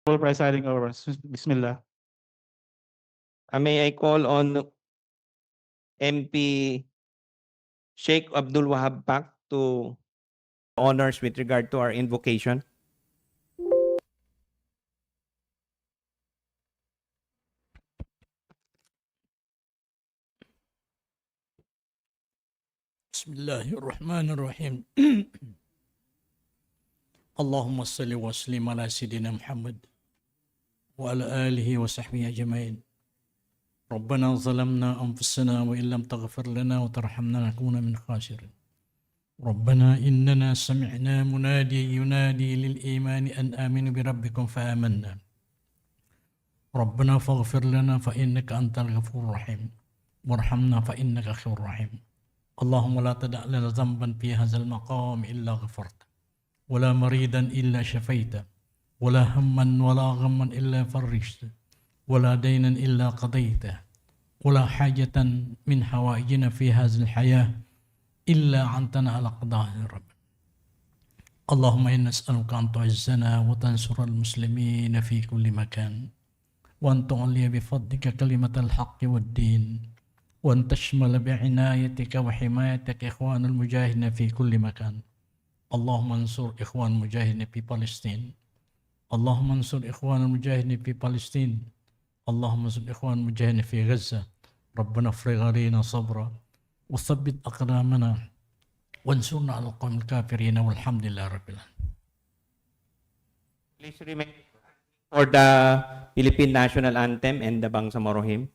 Presiding over. Bismillah. May I call on MP Sheikh Abdul Wahab Pak to honors with regard to our invocation. Bismillahirrahmanirrahim. Allahumma salli wa sallim ala Sayyidina Muhammad wa ala alihi wa sahbihi ajma'in. Rabbana zalamna anfusana wa illam taghfir lana wa tarhamna nakuna min khasirin. Rabbana innana sami'na munadi yunadi lil imani an aminu bi rabbikum fa amanna. Rabbana faghfir lana fa innaka antal ghafurur rahim. Warhamna fa innaka ghafurur rahim. اللهم لا تدع لنا ذنبا في هذا المقام إلا غفرته ولا مريدا إلا شفيته ولا هما ولا غما إلا فرجته ولا دينا إلا قضيته ولا حاجة من حوائجنا في هذه الحياة إلا عنتنا على قضاء رب. اللهم إنا نسألك أن تعزنا وتنصر المسلمين في كل مكان وأن تعلي بفضلك كلمة الحق والدين وأن تشمل بعنايتك وحمايتك إخوان المجاهدين في كل مكان. اللهم انصر إخوان المجاهدين في فلسطين. اللهم انصر إخوان المجاهدين في فلسطين. اللهم انصر إخوان المجاهدين في غزة. ربنا افرغ علينا صبرا وثبت أقدامنا وانصرنا على القوم الكافرين والحمد لله رب العالمين. Please remain for the Philippine National Anthem and the Bangsamoro hymn.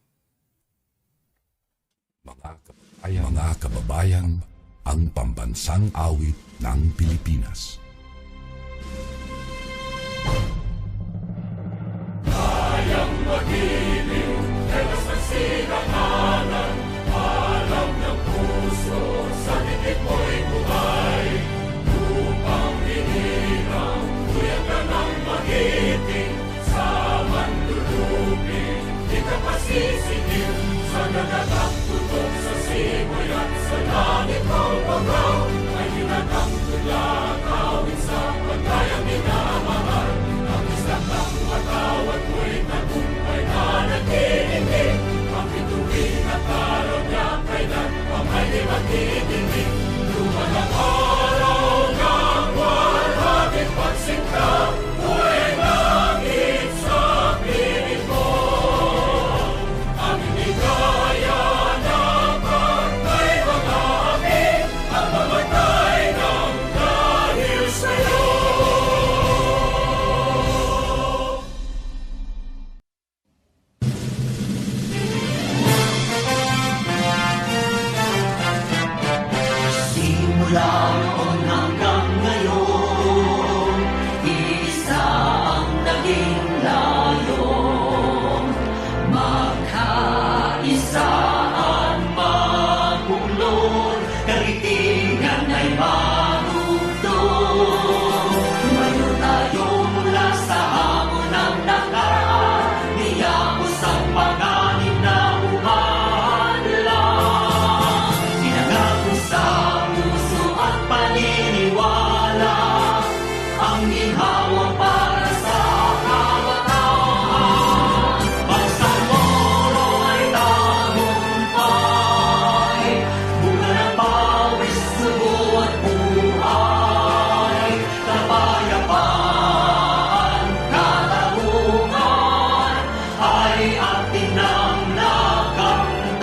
Mga kababayan, ang pambansang awit ng Pilipinas. Kayang magiliw, telas ng sinakalan, alam ng puso, sa dikit mo'y buhay. Lupang hinirang, tuyag ka ng magiting, sa manlulupin, di ka pasisingil, sa nagatak tutok sa simoy at sa langit ng bagaw, ay hinatang tula, kawin sa pagkayang minamahal. Ang isang ng matawad mo'y tagumpay na nag-iindig, ang bituin at araw niya kailan ang may di magdidinig. Lumanang araw ng walhagin pagsinta, buhay langit sa piling mo. Ang inigaya ng pagkay mga api, ang mamatay ng dahil sa'yo. Simula noon hanggang ngayon, isa ang naging layon. Magkaisa at magbuklod, karitingan ay marugdog. Tumayo tayo mula sa hamon ng nakaraan, niyapos ang panganib na umanlang. Sinangako sa puso at paniniwala, ang ginhawa para sa kabataan. Bangsamoro ay tagumpay, bunga ng pawis, sugo at buhay. Kapayapaan, katarungan, ay atin ang nakamtan.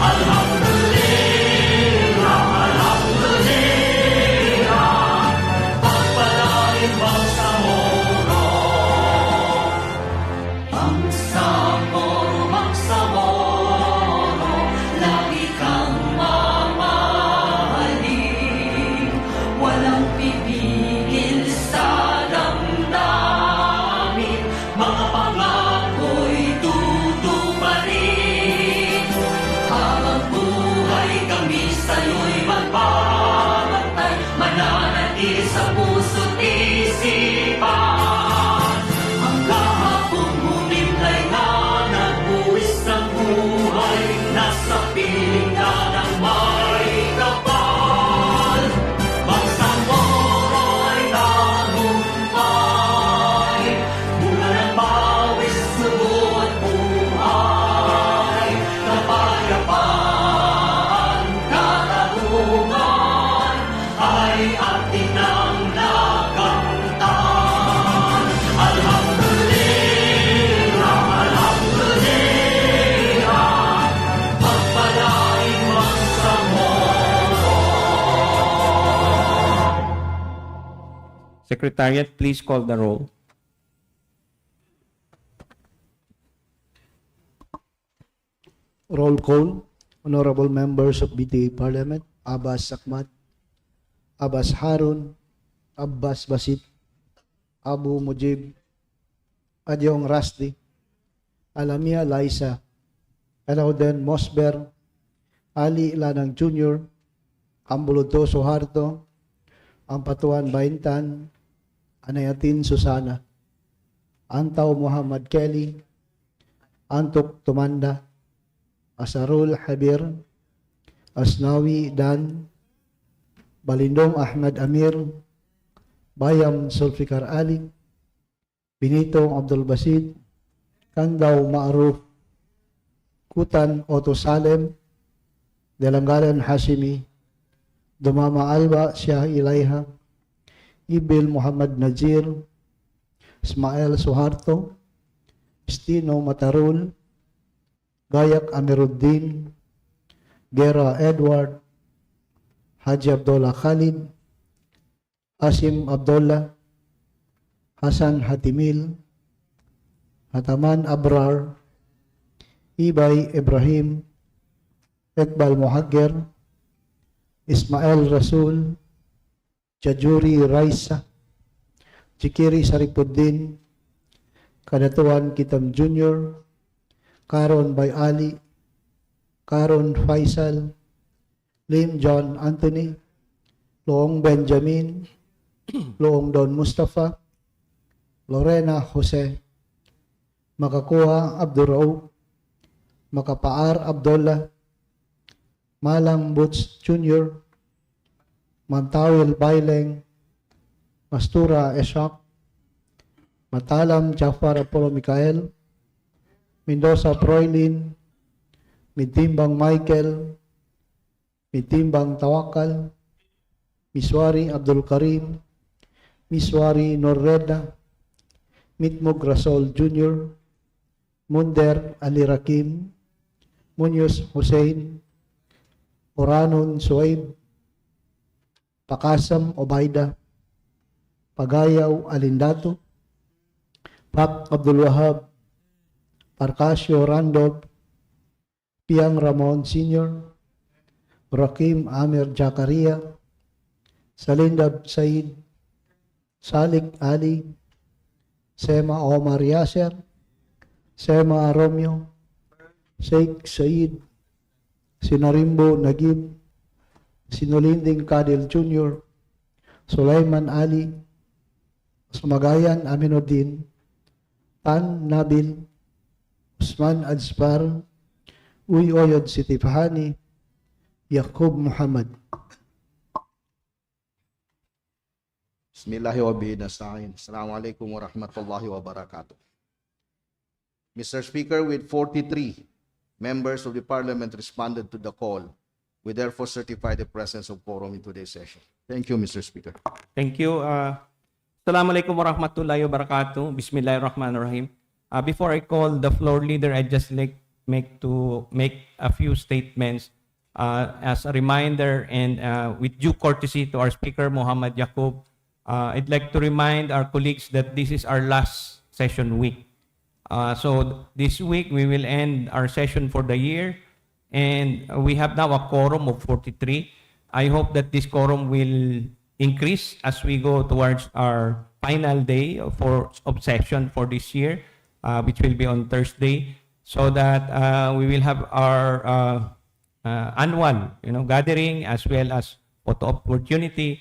Alhamdulillah, alhamdulillah, pagpalain Bangsamoro. Bangsamoro, Bangsamoro, lagi kang mamahalin. Walang pipigil sa damdamin, mga pangako'y tutuparin. Habang buhay kami sa'yo'y magbabantay, mananatili sa puso't isipan. Ang kahapon humimlay na nagbuwis ng buhay, nasa piling na ng may kapal. Bangsamoro ay tagumpay, buhay atin ang nakamtan. Alhamdulillah, alhamdulillah, pagpalaing Bangsamoro. Secretariat, please call the roll. Roll call. Honorable members of BTA Parliament, Abbas Sakmat, Abbas Harun, Abbas Basit, Abu Mujib, Adyong Rasdi, Alamia Laisa, Alauden Mosber, Ali Lanang Jr., Ambuluto Soharto, Ampatuan Baintan, Anayatin Susana, Antaw Muhammad Kelly, Antok Tumanda, Asarul Habir, Asnawi Dan, Balindong Ahmad Amir, Bayam Zulfikar Ali, Binitong Abdul Basid, Kandaw Ma'ruf, Kutan Otto Salem, Delanggalan Hashimi, Dumama Alba Shah Ilaiha, Ibil Muhammad Najir, Ismael Suharto, Stino Matarul, Gayak Amiruddin, Gera Edward, Haji Abdullah Khalid, Hasim Abdullah, Hasan Hatimil, Hataman Abrar, Ibay Ibrahim, Iqbal Muhagger, Ismail Rasul, Jajuri Raisa, Jikiri Saripuddin, Kadatuan Kitam Jr., Karon Bay Ali, Karon Faisal, Lim John Anthony, Loong Benjamin, Loong Don Mustafa, Lorena Jose, Makakuha Abdurraub, Makapaar Abdullah, Malang Butch Jr., Mantawil Baileng, Mastura Eshak, Matalam Jafar Apollo Mikael, Mendoza Proylin, Mitimbang Michael, Mitimbang Tawakal, Miswari Abdul Karim, Miswari Norreda, Mitmug Rasol Jr., Munder Ali Rakim, Munoz Hussein, Oranon Suaib, Pakasam Obaida, Pagayaw Alindato, Pak Abdul Wahab, Parcasio Randolph, Piang Ramon Sr., Rakim Amir Jakaria, Salindab Said, Salik Ali, Sema Omar Yasser, Sema Romeo, Sheikh Said, Sinarimbo Nagib, Sinulinding Kadil Jr., Sulaiman Ali, Sumagayan Aminuddin, Tan Nabil, Usman Azpar, Uy Oyod Siti Fahani, Yaqub Muhammad. Bismillahi wa bihi nasta'in. Assalamualaikum warahmatullahi wabarakatuh. Mr. Speaker, with 43 members of the Parliament responded to the call, we therefore certify the presence of quorum in today's session. Thank you, Mr. Speaker. Thank you. Assalamualaikum warahmatullahi wabarakatuh. Bismillahirrahmanirrahim. Before I call the floor leader, I just like make a few statements as a reminder and with due courtesy to our Speaker, Muhammad Yaqub. I'd like to remind our colleagues that this is our last session week. So this week, we will end our session for the year, and we have now a quorum of 43. I hope that this quorum will increase as we go towards our final day of session for this year, which will be on Thursday, so that we will have our annual gathering as well as photo opportunity,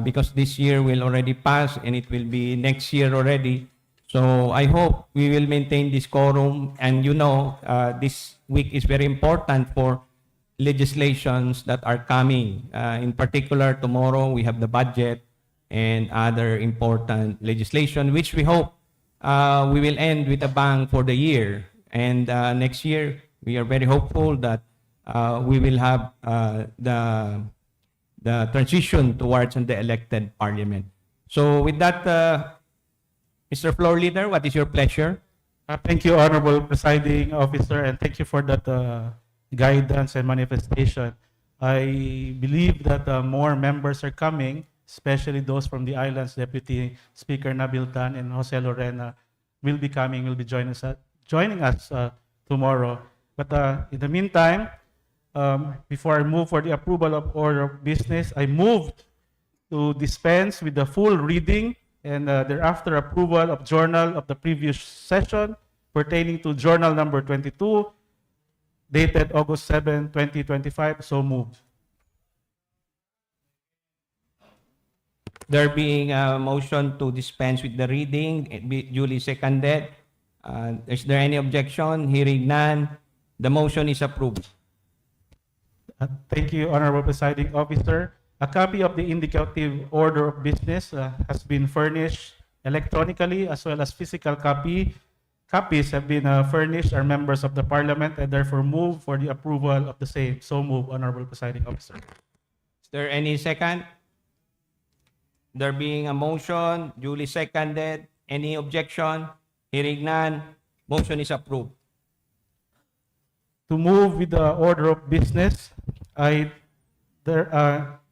because this year will already pass and it will be next year already. So I hope we will maintain this quorum, and this week is very important for legislations that are coming. In particular, tomorrow we have the budget and other important legislation, which we hope we will end with a bang for the year. And next year, we are very hopeful that we will have the transition towards the elected parliament. So with that, Mr. Floor Leader, what is your pleasure? Thank you, Honorable Presiding Officer, and thank you for that guidance and manifestation. I believe that more members are coming, especially those from the islands. Deputy Speaker Nabil Tan and Jose Lorena will be coming, will be joining us tomorrow. But in the meantime, before I move for the approval of order of business, I moved to dispense with the full reading and thereafter approval of journal of the previous session pertaining to journal number 22, dated August 7, 2025. So moved. There being a motion to dispense with the reading, it be duly seconded. Is there any objection? Hearing none, the motion is approved. Thank you, Honorable Presiding Officer. A copy of the indicative order of business has been furnished electronically as well as physical copies have been furnished our members of the Parliament and therefore move for the approval of the same. So move, Honorable Presiding Officer. Is there any second? There being a motion, duly seconded, any objection? Hearing none, motion is approved. To move with the order of business, I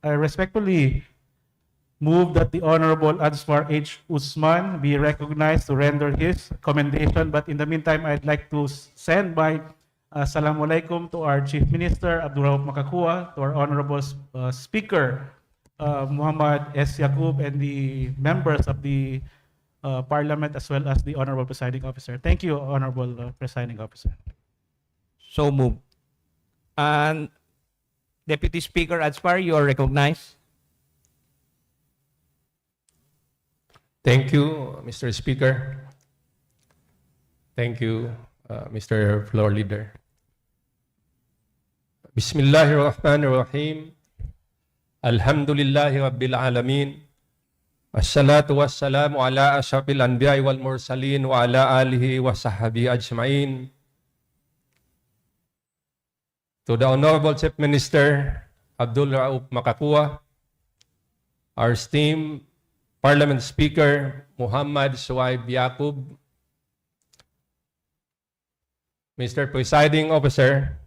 respectfully move that the Honorable Ansar H. Usman be recognized to render his commendation. But in the meantime, I'd like to send my Assalamu alaikum to our Chief Minister, Abdurrahman Makakua, to our Honorable Speaker, Muhammad S. Yaqub, and the members of the Parliament, as well as the Honorable Presiding Officer. Thank you, Honorable Presiding Officer. So moved. And Deputy Speaker Adspar, you are recognized. Thank you, Mr. Speaker. Thank you, Mr. Floor Leader. Bismillahirrahmanirrahim. Alhamdulillahi Rabbil Alamin. Assalatu wassalamu ala ashrafil anbiya'i wal mursalin wa ala alihi wa sahbihi ajma'in. To the Honorable Chief Minister Abdul Rauf Makakua, our esteemed Parliament Speaker Muhammad Suwaib Yaqub, Mr. Presiding Officer,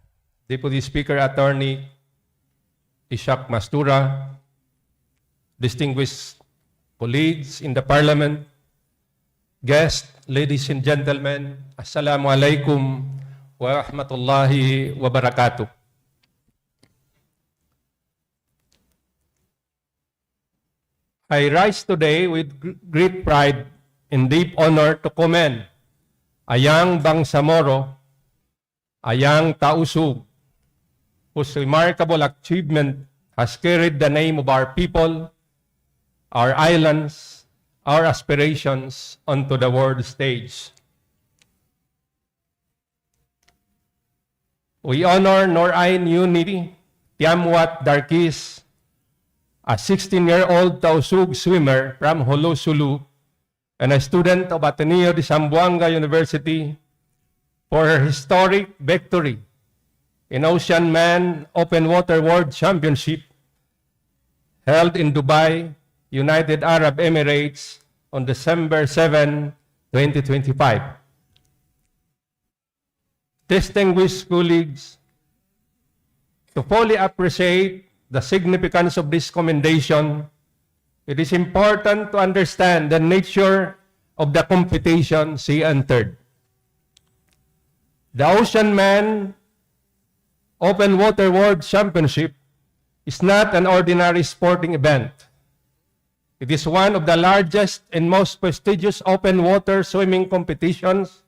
Deputy Speaker Attorney Ishak Mastura, distinguished colleagues in the Parliament, guests, ladies and gentlemen, Assalamu alaikum wa rahmatullahi wa barakatuh. I rise today with great pride and deep honor to commend a young Bangsamoro, a young Tausug, whose remarkable achievement has carried the name of our people, our islands, our aspirations onto the world stage. We honor Norain Unity Tiamwat Darkis, a 16-year-old Tausug swimmer from Holo Sulu and a student of Ateneo de Zamboanga University, for her historic victory in Ocean Man Open Water World Championship held in Dubai, United Arab Emirates on December 7, 2025. Distinguished colleagues, to fully appreciate the significance of this commendation, it is important to understand the nature of the competition she entered. The Ocean Man Open Water World Championship is not an ordinary sporting event. It is one of the largest and most prestigious open water swimming competitions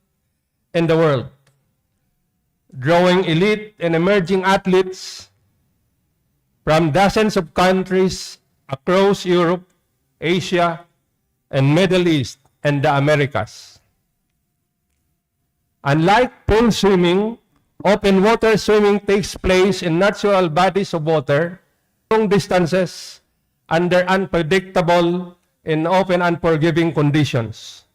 in the world, drawing elite and emerging athletes from dozens of countries across Europe, Asia, and Middle East and the Americas. Unlike pool swimming, open water swimming takes place in natural bodies of water, long distances, under unpredictable and often unforgiving conditions.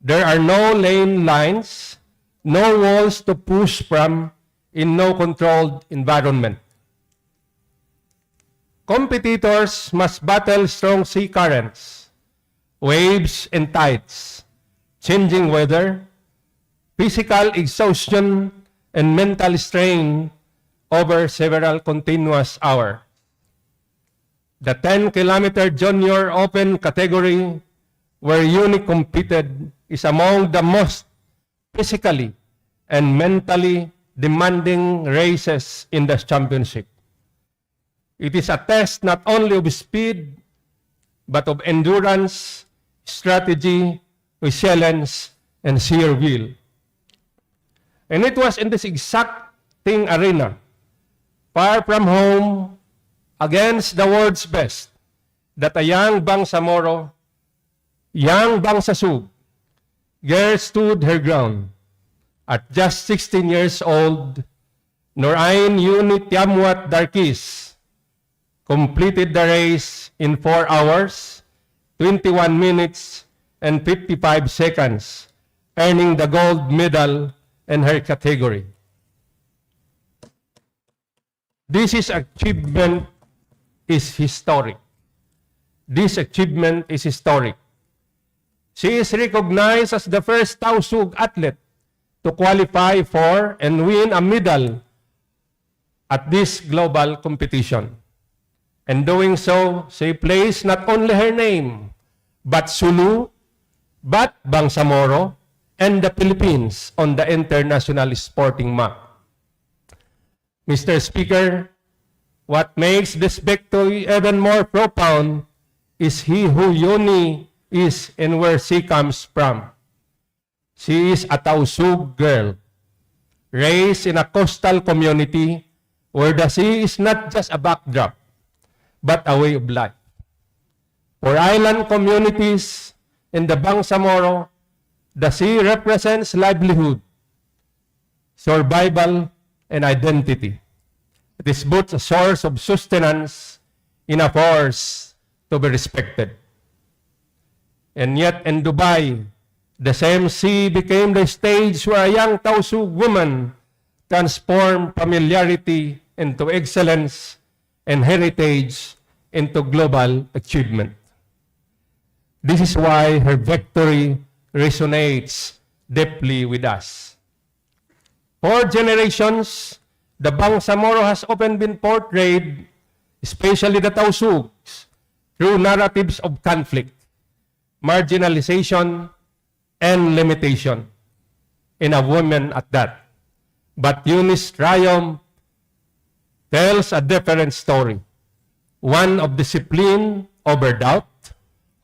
There are no lane lines, no walls to push from, in no controlled environment. competitors must battle strong sea currents, waves and tides, changing weather, physical exhaustion, and mental strain over several continuous hours. The 10-kilometer junior open category where Uni competed is among the most physically and mentally demanding races in the championship. It is a test not only of speed, but of endurance, strategy, resilience, and sheer will. And it was in this exacting arena, far from home, against the world's best, that a young Bangsamoro, young Bangsasug, girl stood her ground. At just 16 years old, Norain Unit Yamwat Darkis completed the race in 4 hours, 21 minutes, and 55 seconds, earning the gold medal in her category. This achievement is historic. This achievement is historic. She is recognized as the first Tausug athlete to qualify for and win a medal at this global competition. In doing so, she placed not only her name, but Sulu, but Bangsamoro, and the Philippines on the international sporting map. Mr. Speaker, what makes this victory even more profound is he who Yoni is and where she comes from. She is a Tausug girl, raised in a coastal community where the sea is not just a backdrop, but a way of life. For island communities in the Bangsamoro, the sea represents livelihood, survival, and identity. It is both a source of sustenance and a force to be respected. And yet in Dubai, the same sea became the stage where a young Tausug woman transformed familiarity into excellence and heritage into global achievement. This is why her victory resonates deeply with us. For generations, the Bangsamoro has often been portrayed, especially the Tausugs, through narratives of conflict, marginalization, and limitation, in a woman at that. But Yuni's triumph tells a different story, one of discipline over doubt,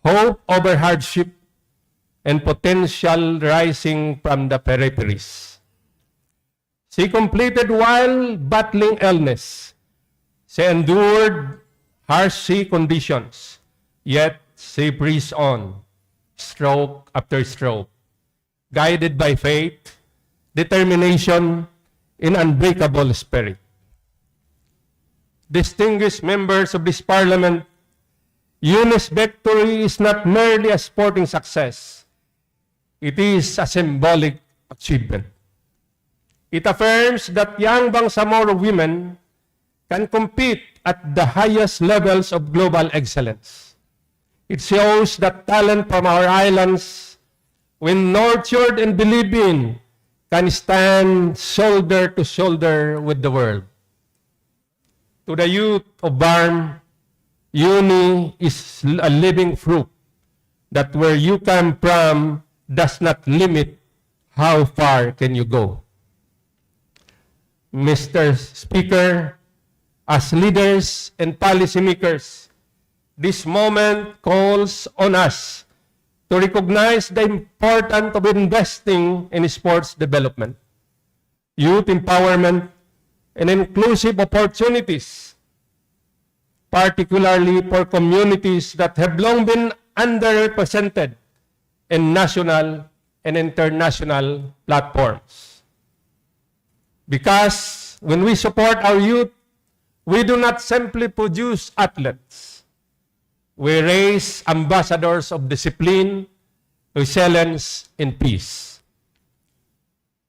hope over hardship, and potential rising from the peripheries. She completed while battling illness. She endured harsh sea conditions, yet she breathed on, stroke after stroke, guided by faith, determination, and unbreakable spirit. Distinguished members of this Parliament, Yuni's victory is not merely a sporting success. It is a symbolic achievement. It affirms that young Bangsamoro women can compete at the highest levels of global excellence. It shows that talent from our islands, when nurtured and believed in, can stand shoulder to shoulder with the world. To the youth of Barm, Uni is a living proof that where you come from does not limit how far can you go. Mr. Speaker, as leaders and policymakers, this moment calls on us to recognize the importance of investing in sports development, youth empowerment, and inclusive opportunities, particularly for communities that have long been underrepresented in national and international platforms. Because when we support our youth, we do not simply produce athletes. We raise ambassadors of discipline, resilience, and peace.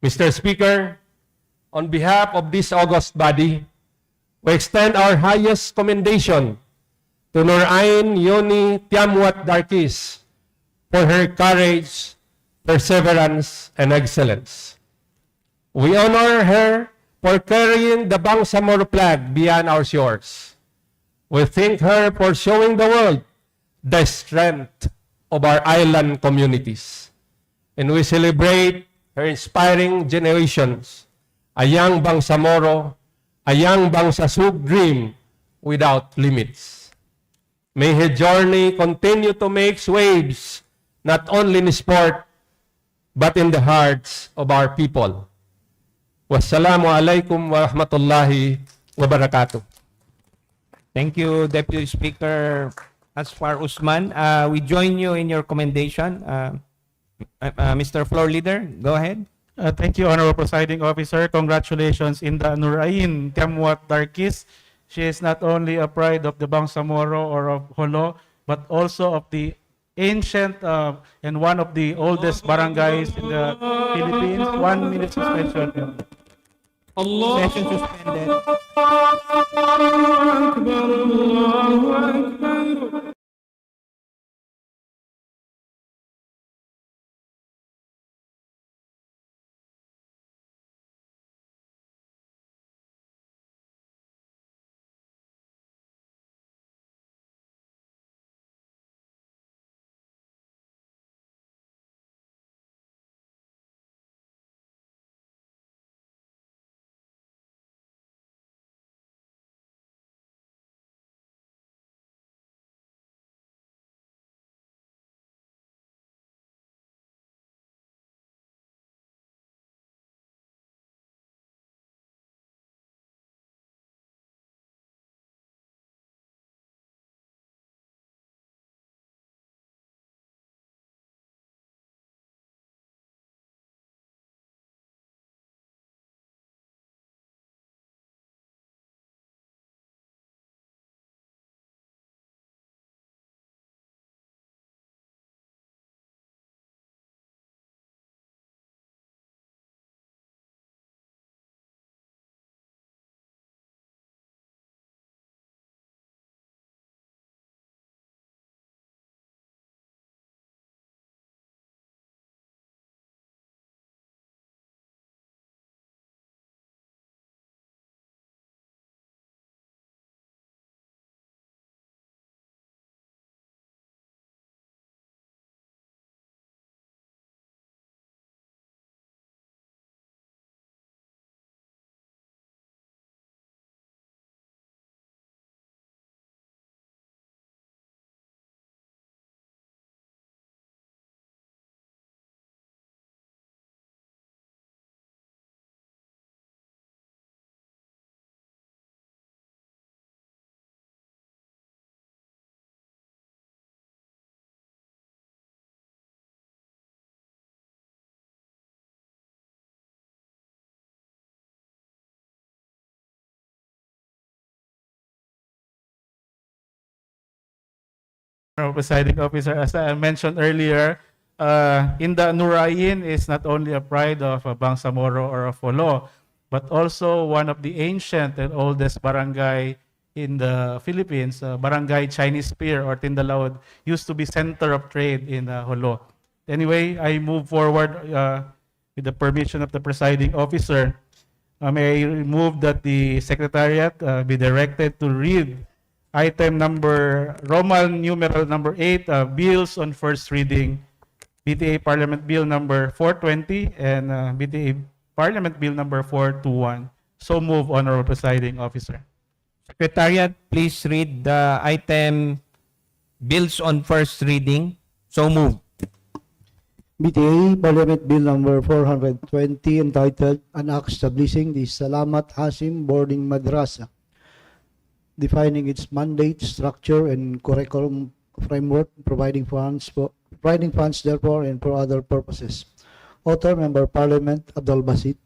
Mr. Speaker, on behalf of this august body, we extend our highest commendation to Nurain Yoni Tiamwat Darkis for her courage, perseverance, and excellence. We honor her for carrying the Bangsamoro flag beyond our shores. We thank her for showing the world the strength of our island communities. And we celebrate her inspiring generations, a young Bangsamoro, a young Bangsasug dream without limits. May her journey continue to make waves, not only in sport, but in the hearts of our people. Wassalamu alaikum wa rahmatullahi wa barakatuh. Thank you, Deputy Speaker Asfar Usman. We join you in your commendation. Mr. Floor Leader, go ahead. Thank you, Honorable Presiding Officer. Congratulations, Inda Nurain Tiamwat Darkis. She is not only a pride of the Bangsamoro or of Holo, but also of the ancient and one of the oldest barangays in the Philippines. 1 minute suspension. Session suspended. Presiding Officer, as I mentioned earlier, Inda Nurain is not only a pride of Bangsamoro or of Holo, but also one of the ancient and oldest barangay in the Philippines. Barangay Chinese Pier or Tindalaod used to be center of trade in Holo. Anyway, I move forward with the permission of the presiding officer. May I move that the Secretariat be directed to read item number, Roman numeral number 8, bills on first reading, BTA Parliament Bill number 420 and BTA Parliament Bill number 421. So move, Honorable Presiding Officer. Secretariat, please read the item bills on first reading. So move. BTA Parliament Bill number 420 entitled An Act Establishing the Salamat Hasim Boarding Madrasa, defining its mandate, structure, and curriculum framework, providing funds therefore and for other purposes. Author, Member of Parliament Abdul Basit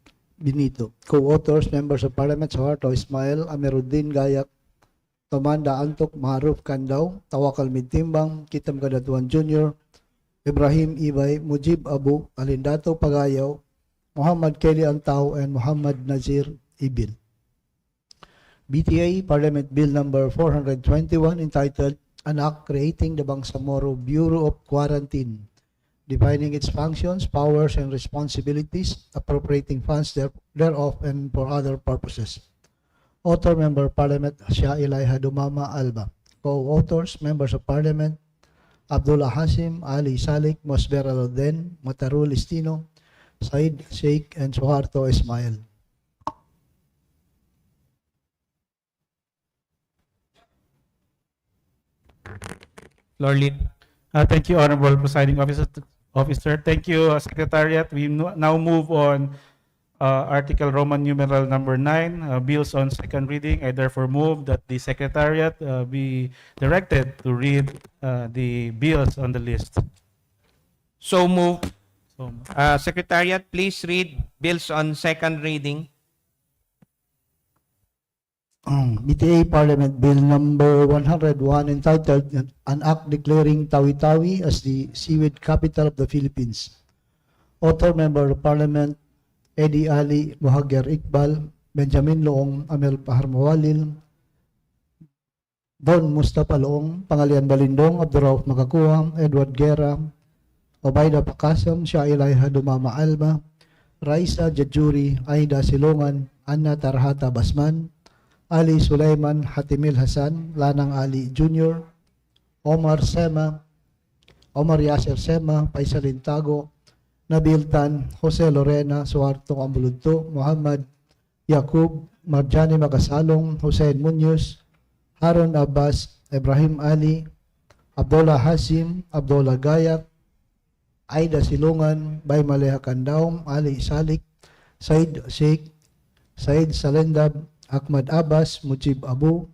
Benito. Co-authors, Members of Parliament Suharto Ismail, Amiruddin Gayak, Tomanda Antok, Maharuf Kandaw, Tawakal Midtimbang, Kitam Kadatuan Jr., Ibrahim Ibay, Mujib Abu, Alindato Pagayaw, Muhammad Kelly Antao, and Muhammad Nazir Ibil. BTA Parliament Bill number 421 entitled An Act Creating the Bangsamoro Bureau of Quarantine, defining its functions, powers, and responsibilities, appropriating funds thereof and for other purposes. Author, Member of Parliament Shah Ilaiha Dumama Alba. Co-authors, Members of Parliament Abdullah Hasim, Ali Salik, Mosber Aluden, Matarul Istino, Said Sheikh, and Suharto Ismail. Floor leader. Thank you, Honorable Presiding Officer. Thank you, Secretariat. We now move on Article Roman numeral number 9, bills on second reading. I therefore move that the Secretariat be directed to read the bills on the list. So move. So, Secretariat, please read bills on second reading. BTA Parliament Bill number 101 entitled An Act Declaring Tawi-Tawi as the Seaweed Capital of the Philippines. Author, Member of Parliament Eddie Ali, Muhagger Iqbal, Benjamin Loong, Amel Paharmawalil, Don Mustafa Loong, Pangalian Balindong, Abdurrauf Makakuha, Edward Guerra, Obaida Pakasam, Shah Ilaiha Dumama Alba, Raisa Jajuri, Aida Silongan, Anna Tarhata Basman, Ali Sulaiman Hatimil Hasan, Lanang Ali Jr., Omar Sema, Omar Yasser Sema, Paisalin Tago, Nabil Tan, Jose Lorena, Suharto Ambuludto, Muhammad Yakub, Marjani Magasalong, Hussein Munoz, Harun Abbas, Ibrahim Ali, Abdullah Hasim, Abdullah Gayak, Aida Silungan, Bay Maleha Kandaum, Ali Salik, Said Sheikh, Said Salendab, Ahmad Abbas, Mujib Abu,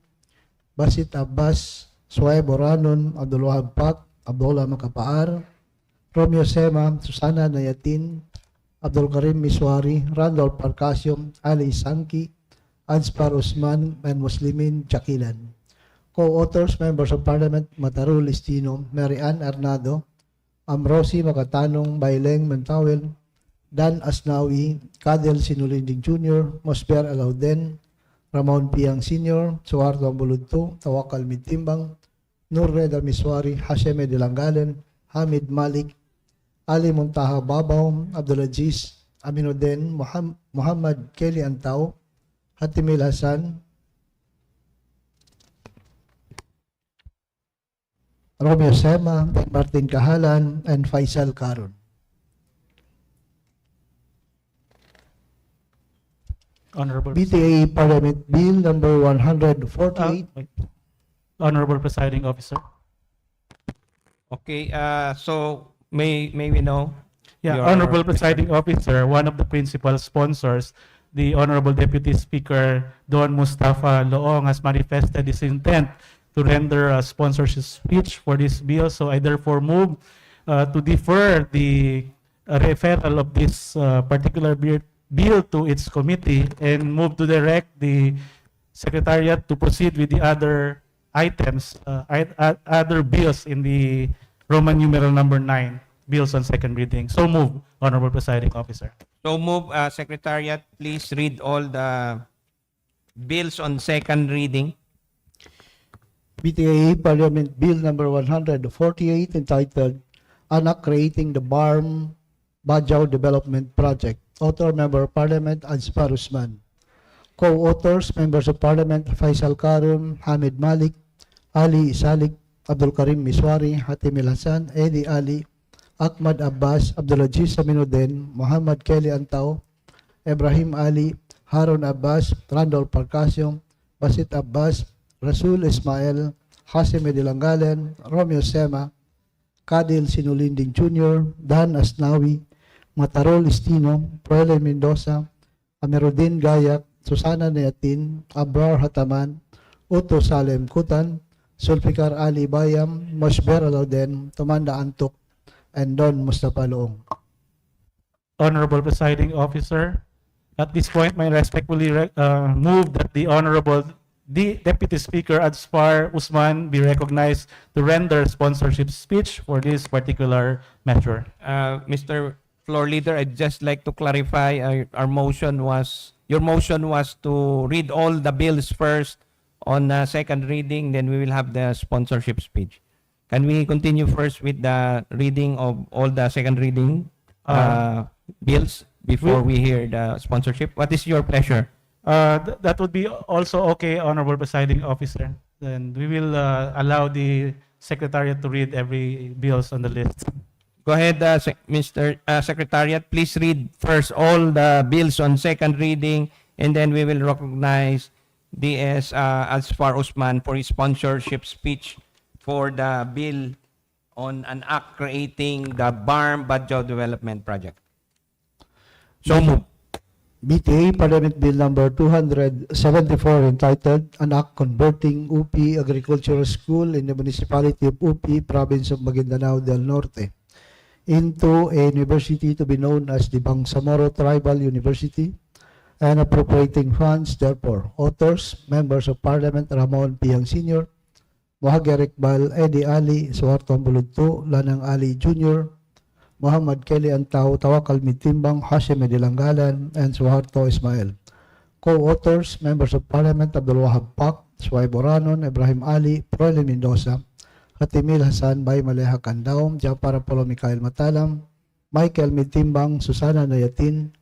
Basit Abbas, Suhaib Oranon, Abdul Wahab Pak, Abdullah Makapaar, Romeo Sema, Susana Nayatin, Abdul Karim Miswari, Randolph Parcasio, Ali Sanki, Anspar Usman, and Muslimin Chakilan. Co-authors, Members of Parliament Matarul Istino, Mary Ann Arnado, Amrosi Makatanong, Baileng Mentawel, Dan Asnawi, Kadel Sinulinding Jr., Mosber Alauden, Ramon Piang Sr., Suharto Ambuludto, Tawakal Mitimbang, Nur Reda Miswari, Hasheme Dilangalen, Hamid Malik, Ali Muntaha Babaw, Abdulaziz Aminuddin, Muhammad Kelly Antao, Hatimil Hasan, Romeo Sema, Martin Kahalan, and Faisal Karon. Honorable, BTA Parliament Bill number 148. Honorable Presiding Officer. Okay, so may we know? Yeah, your- Honorable Presiding Officer, one of the principal sponsors, the Honorable Deputy Speaker Don Mustafa Loong, has manifested his intent to render a sponsorship speech for this bill. So I therefore move to defer the referral of this particular bill to its committee and move to direct the Secretariat to proceed with the other items, other bills in the Roman numeral number 9, bills on second reading. So move, Honorable Presiding Officer. So move, Secretariat, please read all the bills on second reading. BTA Parliament Bill number 148 entitled An Act Creating the Barm Bajaw Development Project. Author, Member of Parliament Anspar Usman. Co-authors, Members of Parliament Faisal Karum, Hamid Malik, Ali Salik, Abdul Karim Miswari, Hatimil Hasan, Eddie Ali, Ahmad Abbas, Abdulaziz Aminuddin, Muhammad Kelly Antao, Ibrahim Ali, Harun Abbas, Randolph Parcasio, Basit Abbas, Rasul Ismail, Hasim Edilangalen, Romeo Sema, Kadil Sinulinding Jr., Dan Asnawi, Matarol Istino, Proele Mendoza, Amiruddin Gayak, Susana Neatin, Abrar Hataman, Uto Salem Kutan, Sulfikar Ali Bayam, Mosber Alauden, Tumanda Antok, and Don Mustafa Loong. Honorable Presiding Officer, at this point, may respectfully move that the Deputy Speaker Anspar Usman be recognized to render sponsorship speech for this particular measure. Mr. Floor Leader, I'd just like to clarify, our motion was your motion was to read all the bills first on second reading, then we will have the sponsorship speech. Can we continue first with the reading of all the second reading bills before we hear the sponsorship? What is your pleasure? That would be also okay, Honorable Presiding Officer. Then we will allow the Secretariat to read every bills on the list. Go ahead, Mr. Secretariat. Please read first all the bills on second reading, and then we will recognize DS Alsfar Usman for his sponsorship speech for the bill on an act creating the BARM Badjao Development Project. So move. BTA Parliament Bill number 274 entitled An Act Converting UP Agricultural School in the Municipality of UP, Province of Maguindanao del Norte into a university to be known as the Bangsamoro Tribal University and appropriating funds therefore. Authors, Members of Parliament Ramon Piang Sr., Mohager Iqbal, Eddie Ali, Suharto Buludto, Lanang Ali Jr., Muhammad Kelly Antao, Tawakal Mitimbang, Hashim Edilanggalan, and Suharto Ismail. Co-authors, Members of Parliament Abdul Wahab Pak, Suway Boranon, Ibrahim Ali, Proel Mendoza, Hatimil Hasan, Bay Maleha Kandaum, Japar Apollo Mikael Matalam, Michael Mitimbang, Susana Nayatin,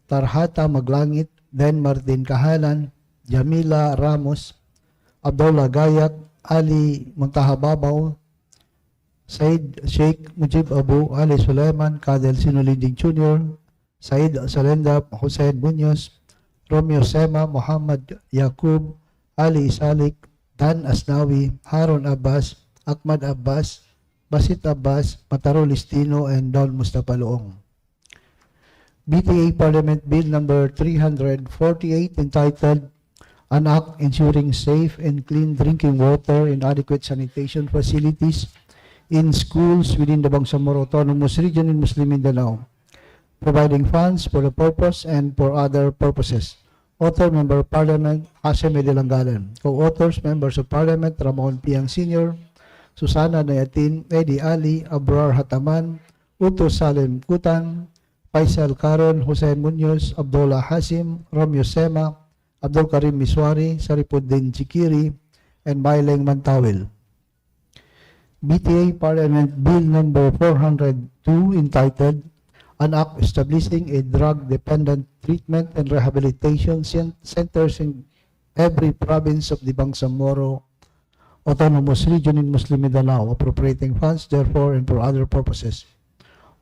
Tarhata Maglangit, Den Martin Kahalan, Jamila Ramos, Abdullah Gayak, Ali Muntahababaw, Said Sheikh Mujib Abu, Ali Sulaiman, Kadel Sinulinding Jr., Said Salendap, Hussein Munoz, Romeo Sema, Muhammad Yaqub, Ali Isalik, Dan Asnawi, Harun Abbas, Ahmad Abbas, Basit Abbas, Mataro Listino, and Don Mustafa Loong. BTA Parliament Bill number 348 entitled An Act Ensuring Safe and Clean Drinking Water and Adequate Sanitation Facilities in Schools within the Bangsamoro Autonomous Region in Muslim Mindanao, providing funds for the purpose and for other purposes. Author, Member of Parliament Hashim Edilanggalan. Co-authors, Members of Parliament Ramon Piang Sr., Susana Nayatin, Eddie Ali, Abrar Hataman, Uto Salim Kutan, Faisal Karon, Hussein Munoz, Abdullah Hasim, Romeo Sema, Abdul Karim Miswari, Saripuddin Chikiri, and Baileng Mantawil. BTA Parliament Bill number 402 entitled An Act Establishing a Drug-Dependent Treatment and Rehabilitation Centers in every province of the Bangsamoro Autonomous Region in Muslim Mindanao, appropriating funds therefore and for other purposes.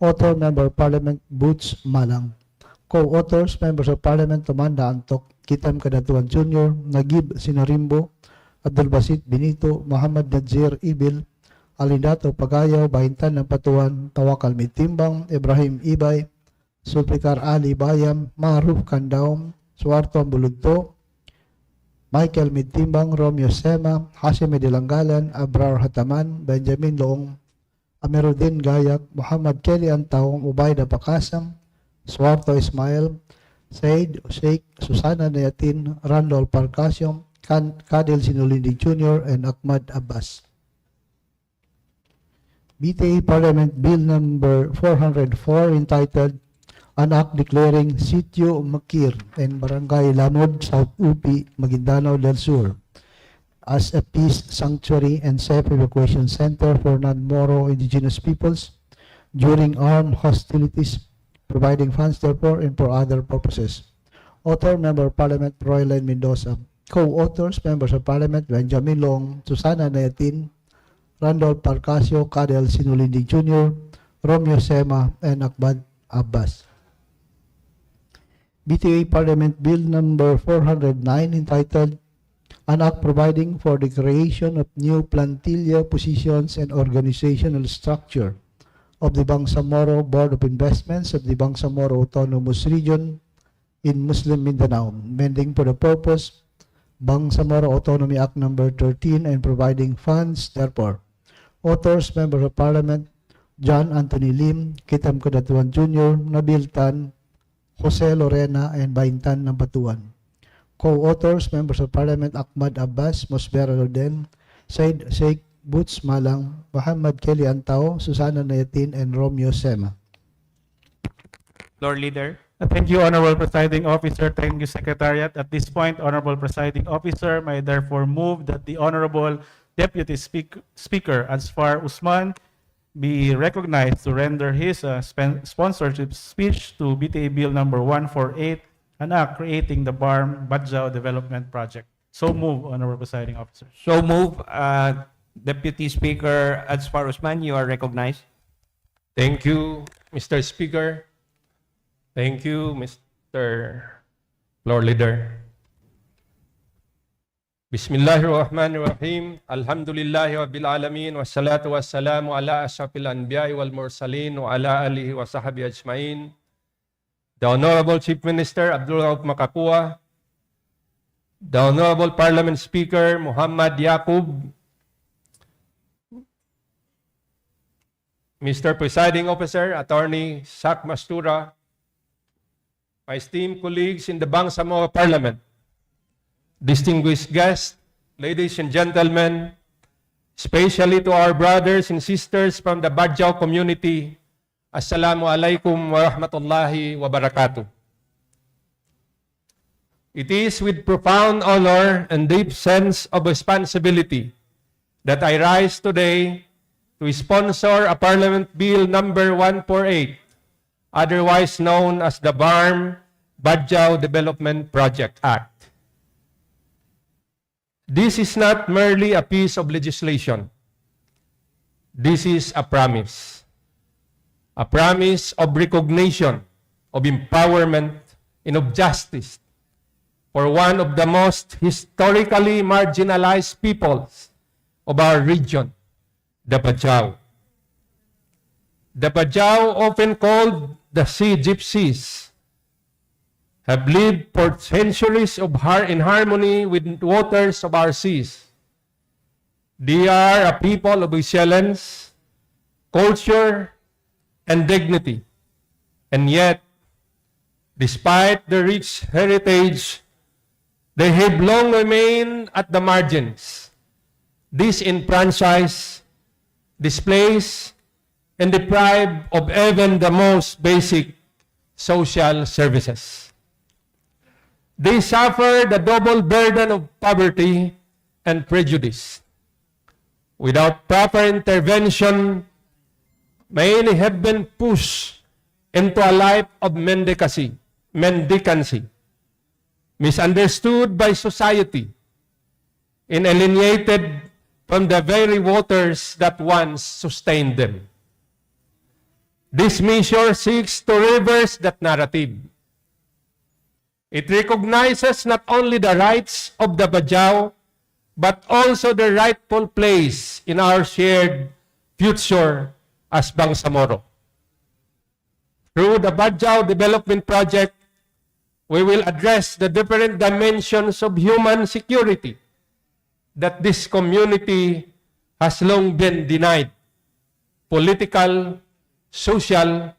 Author, Member of Parliament Boots Malang. Co-authors, Members of Parliament Tumanda Antok, Kitam Kadatuan Jr., Nagib Sinarimbo, Abdul Basit Benito, Muhammad Nazir Ibil, Alindato Pagayaw, Bahintan ng Patuan, Tawakal Mitimbang, Ibrahim Ibay, Sulfikar Ali Bayam, Maruf Kandaum, Suharto Buludto, Michael Mitimbang, Romeo Sema, Hashim Edilanggalan, Abrar Hataman, Benjamin Loong, Amiruddin Gayak, Muhammad Kelly Antao, Ubayda Pakasam, Suharto Ismail, Said Sheikh, Susana Nayatin, Randol Parcasyong, Kadil Sinulindi Jr., and Ahmad Abbas. BTA Parliament Bill number 404 entitled An Act Declaring Sitio Makir and Barangay Lamod, South UP, Maguindanao del Sur as a peace sanctuary and safe evacuation center for non-Moro indigenous peoples during armed hostilities, providing funds therefore and for other purposes. Author, Member of Parliament Royal Mendoza. Co-authors, Members of Parliament Benjamin Long, Susana Nayatin, Randolph Parcasio, Kadel Sinulindi Jr., Romeo Sema, and Ahmad Abbas. BTA Parliament Bill number 409 entitled An Act Providing for the Creation of New Plantilla Positions and Organizational Structure of the Bangsamoro Board of Investments of the Bangsamoro Autonomous Region in Muslim Mindanao, amending for the purpose Bangsamoro Autonomy Act number 13 and providing funds therefore. Authors, Members of Parliament John Anthony Lim, Kitam Kadatuan Jr., Nabil Tan, Jose Lorena, and Baintan ng Batuan. Co-authors, Members of Parliament Ahmad Abbas, Mosbera Loden, Said Sheikh Boots Malang, Muhammad Kelly Antao, Susana Nayatin, and Romeo Sema. Lord Leader. Thank you, Honorable Presiding Officer. Thank you, Secretariat. At this point, Honorable Presiding Officer, may I therefore move that the Honorable Deputy Speaker Ansfar Usman be recognized to render his sponsorship speech to BTA Bill number 148, an act creating the BARM Badjao Development Project. So move, Honorable Presiding Officer. So move, Deputy Speaker Ansfar Usman, you are recognized. Thank you, Mr. Speaker. Thank you, Mr. Floor Leader. Bismillahirrahmanirrahim. Alhamdulillahi Rabbil Alamin. Wassalatu wassalamu ala ashrafil anbiya'i wal mursalin wa ala alihi wa sahbihi ajma'in. The Honorable Chief Minister Abdul Rauf Makakua, the Honorable Parliament Speaker Muhammad Yaqub, Mr. Presiding Officer Attorney Sak Mastura, my esteemed colleagues in the Bangsamoro Parliament, distinguished guests, ladies and gentlemen, especially to our brothers and sisters from the Badjao community, Assalamu alaikum wa rahmatullahi wa barakatuh. It is with profound honor and deep sense of responsibility that I rise today to sponsor a Parliament Bill number 148, otherwise known as the BARM Badjao Development Project Act. This is not merely a piece of legislation. This is a promise of recognition, of empowerment, and of justice for one of the most historically marginalized peoples of our region, the Badjao. The Badjao, often called the Sea Gypsies, have lived for centuries in harmony with the waters of our seas. They are a people of resilience, culture, and dignity. And yet, despite their rich heritage, they have long remained at the margins, disenfranchised, displaced, and deprived of even the most basic social services. They suffer the double burden of poverty and prejudice. Without proper intervention, many have been pushed into a life of mendicancy, misunderstood by society, and alienated from the very waters that once sustained them. This measure seeks to reverse that narrative. It recognizes not only the rights of the Badjao, but also their rightful place in our shared future as Bangsamoro. Through the Badjao Development Project, we will address the different dimensions of human security that this community has long been denied: political, social,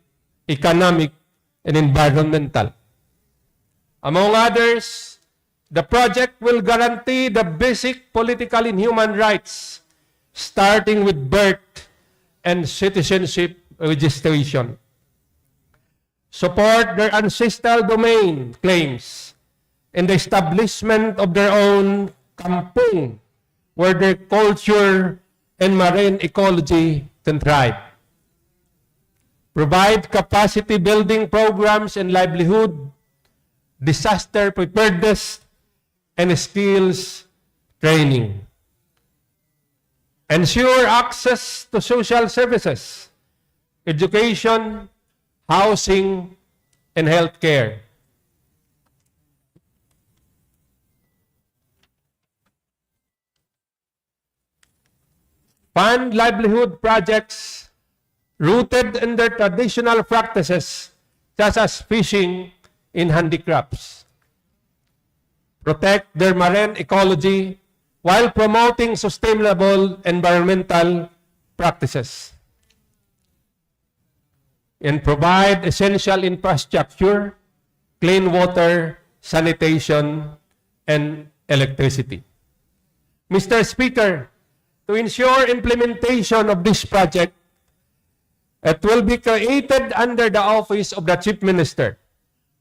economic, and environmental. Among others, the project will guarantee the basic political and human rights, starting with birth and citizenship registration. Support their ancestral domain claims and the establishment of their own kampung, where their culture and marine ecology can thrive. Provide capacity building programs and livelihood, disaster preparedness, and skills training. Ensure access to social services, education, housing, and healthcare. Fund livelihood projects rooted in their traditional practices, such as fishing and handicrafts. Protect their marine ecology while promoting sustainable environmental practices. And provide essential infrastructure, clean water, sanitation, and electricity. Mr. Speaker, to ensure implementation of this project, it will be created under the Office of the Chief Minister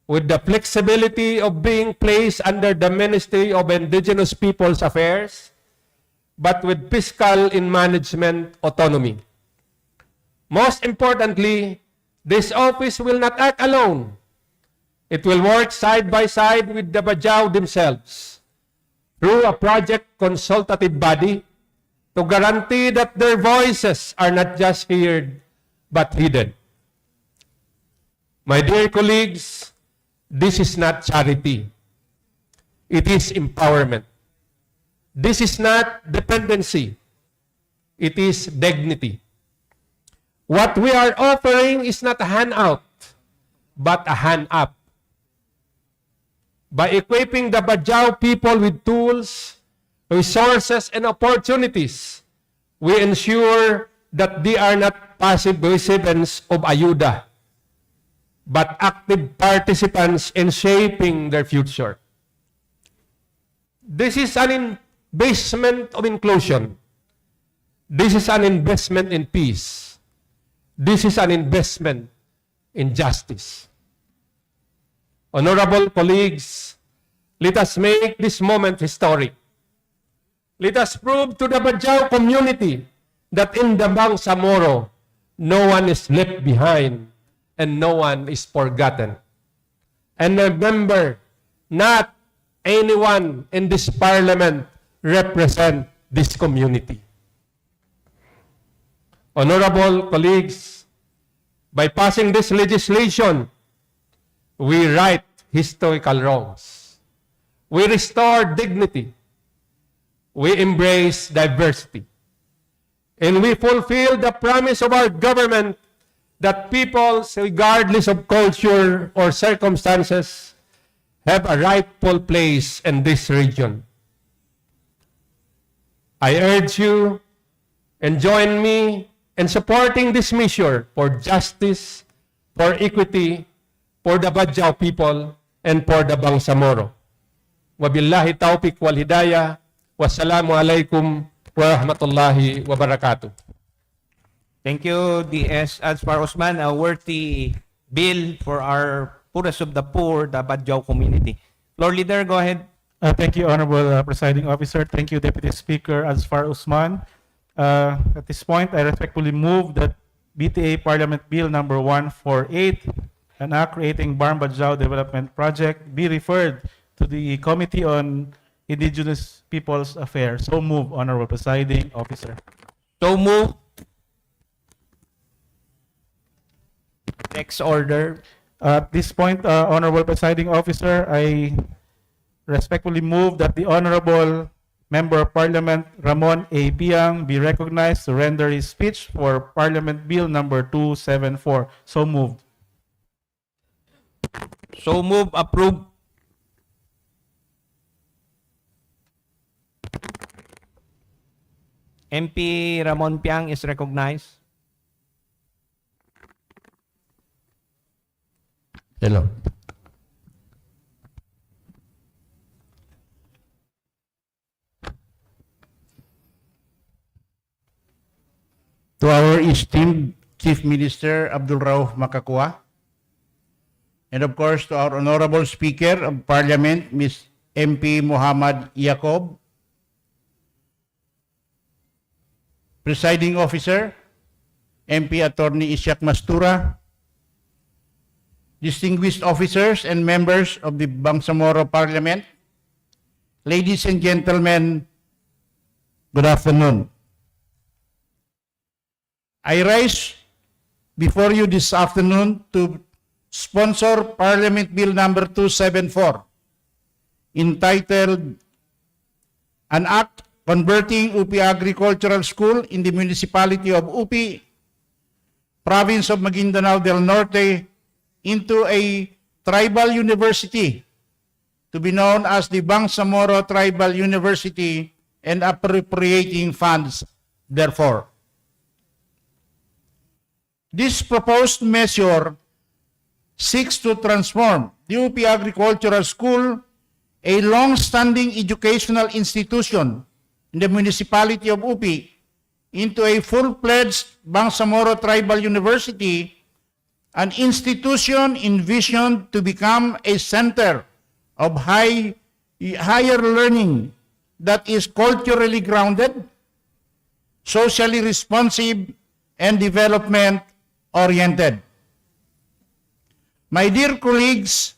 with the flexibility of being placed under the Ministry of Indigenous Peoples Affairs, but with fiscal and management autonomy. Most importantly, this office will not act alone. It will work side by side with the Bajau themselves through a project consultative body to guarantee that their voices are not just heard, but hidden. My dear colleagues, this is not charity. It is empowerment. This is not dependency. It is dignity. What we are offering is not a handout, but a hand up. By equipping the Bajau people with tools, resources, and opportunities, we ensure that they are not passive recipients of ayuda, but active participants in shaping their future. This is an investment of inclusion. This is an investment in peace. This is an investment in justice. Honorable colleagues, let us make this moment historic. Let us prove to the Bajau community that in the Bangsamoro, no one is left behind and no one is forgotten. And remember, not anyone in this parliament represent this community. Honorable colleagues, by passing this legislation, we right historical wrongs. We restore dignity. We embrace diversity. And we fulfill the promise of our government that people, regardless of culture or circumstances, have a rightful place in this region. I urge you and join me in supporting this measure for justice, for equity, for the Bajau people, and for the Bangsamoro. Wabillahi taufiq wal hidayah. Wassalamu alaikum warahmatullahi wabarakatuh. Thank you, DS Adspar Osman, a worthy bill for our poorest of the poor, the Bajau community. Floor leader, go ahead. Thank you, Honorable Presiding Officer. Thank you, Deputy Speaker Azfar Usman. At this point, I respectfully move that BTA Parliament Bill number 148, an act creating Barm Bajau Development Project, be referred to the Committee on Indigenous Peoples Affairs. So move, Honorable Presiding Officer. So move. Next order. At this point, Honorable Presiding Officer, I respectfully move that the Honorable Member of Parliament Ramon A. Piang be recognized to render his speech for Parliament Bill number 274. So moved. So move, approve. MP Ramon Piang is recognized. Hello. To our esteemed Chief Minister Abdul Rauf Makakwa, and of course to our Honorable Speaker of Parliament, Ms. MP Muhammad Yacob, Presiding Officer, MP Attorney Isyak Mastura, distinguished officers and members of the Bangsamoro Parliament, ladies and gentlemen, good afternoon. I rise before you this afternoon to sponsor Parliament Bill number 274, entitled An Act Converting UP Agricultural School in the Municipality of UP, Province of Maguindanao del Norte, into a tribal university to be known as the Bangsamoro Tribal University and appropriating funds therefore. This proposed measure seeks to transform the UP Agricultural School, a long-standing educational institution in the municipality of UP, into a full-fledged Bangsamoro Tribal University an institution envisioned to become a center of higher learning that is culturally grounded, socially responsive, and development-oriented. My dear colleagues,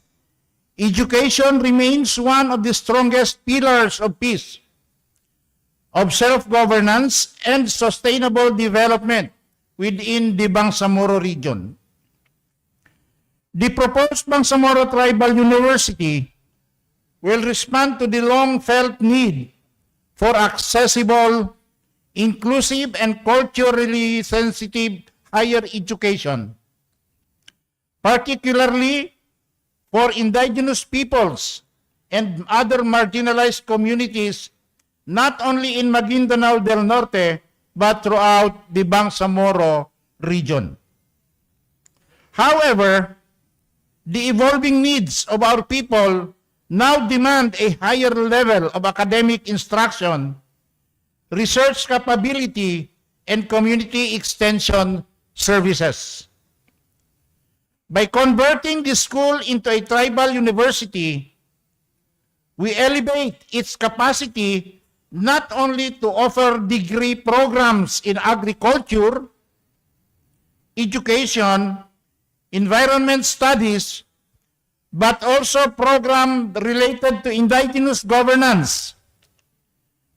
education remains one of the strongest pillars of peace, of self-governance, and sustainable development within the Bangsamoro region. The proposed Bangsamoro Tribal University will respond to the long-felt need for accessible, inclusive, and culturally sensitive higher education, particularly for indigenous peoples and other marginalized communities, not only in Maguindanao del Norte, but throughout the Bangsamoro region. However, the evolving needs of our people now demand a higher level of academic instruction, research capability, and community extension services. By converting the school into a tribal university, we elevate its capacity not only to offer degree programs in agriculture, education, environment studies, but also programs related to indigenous governance,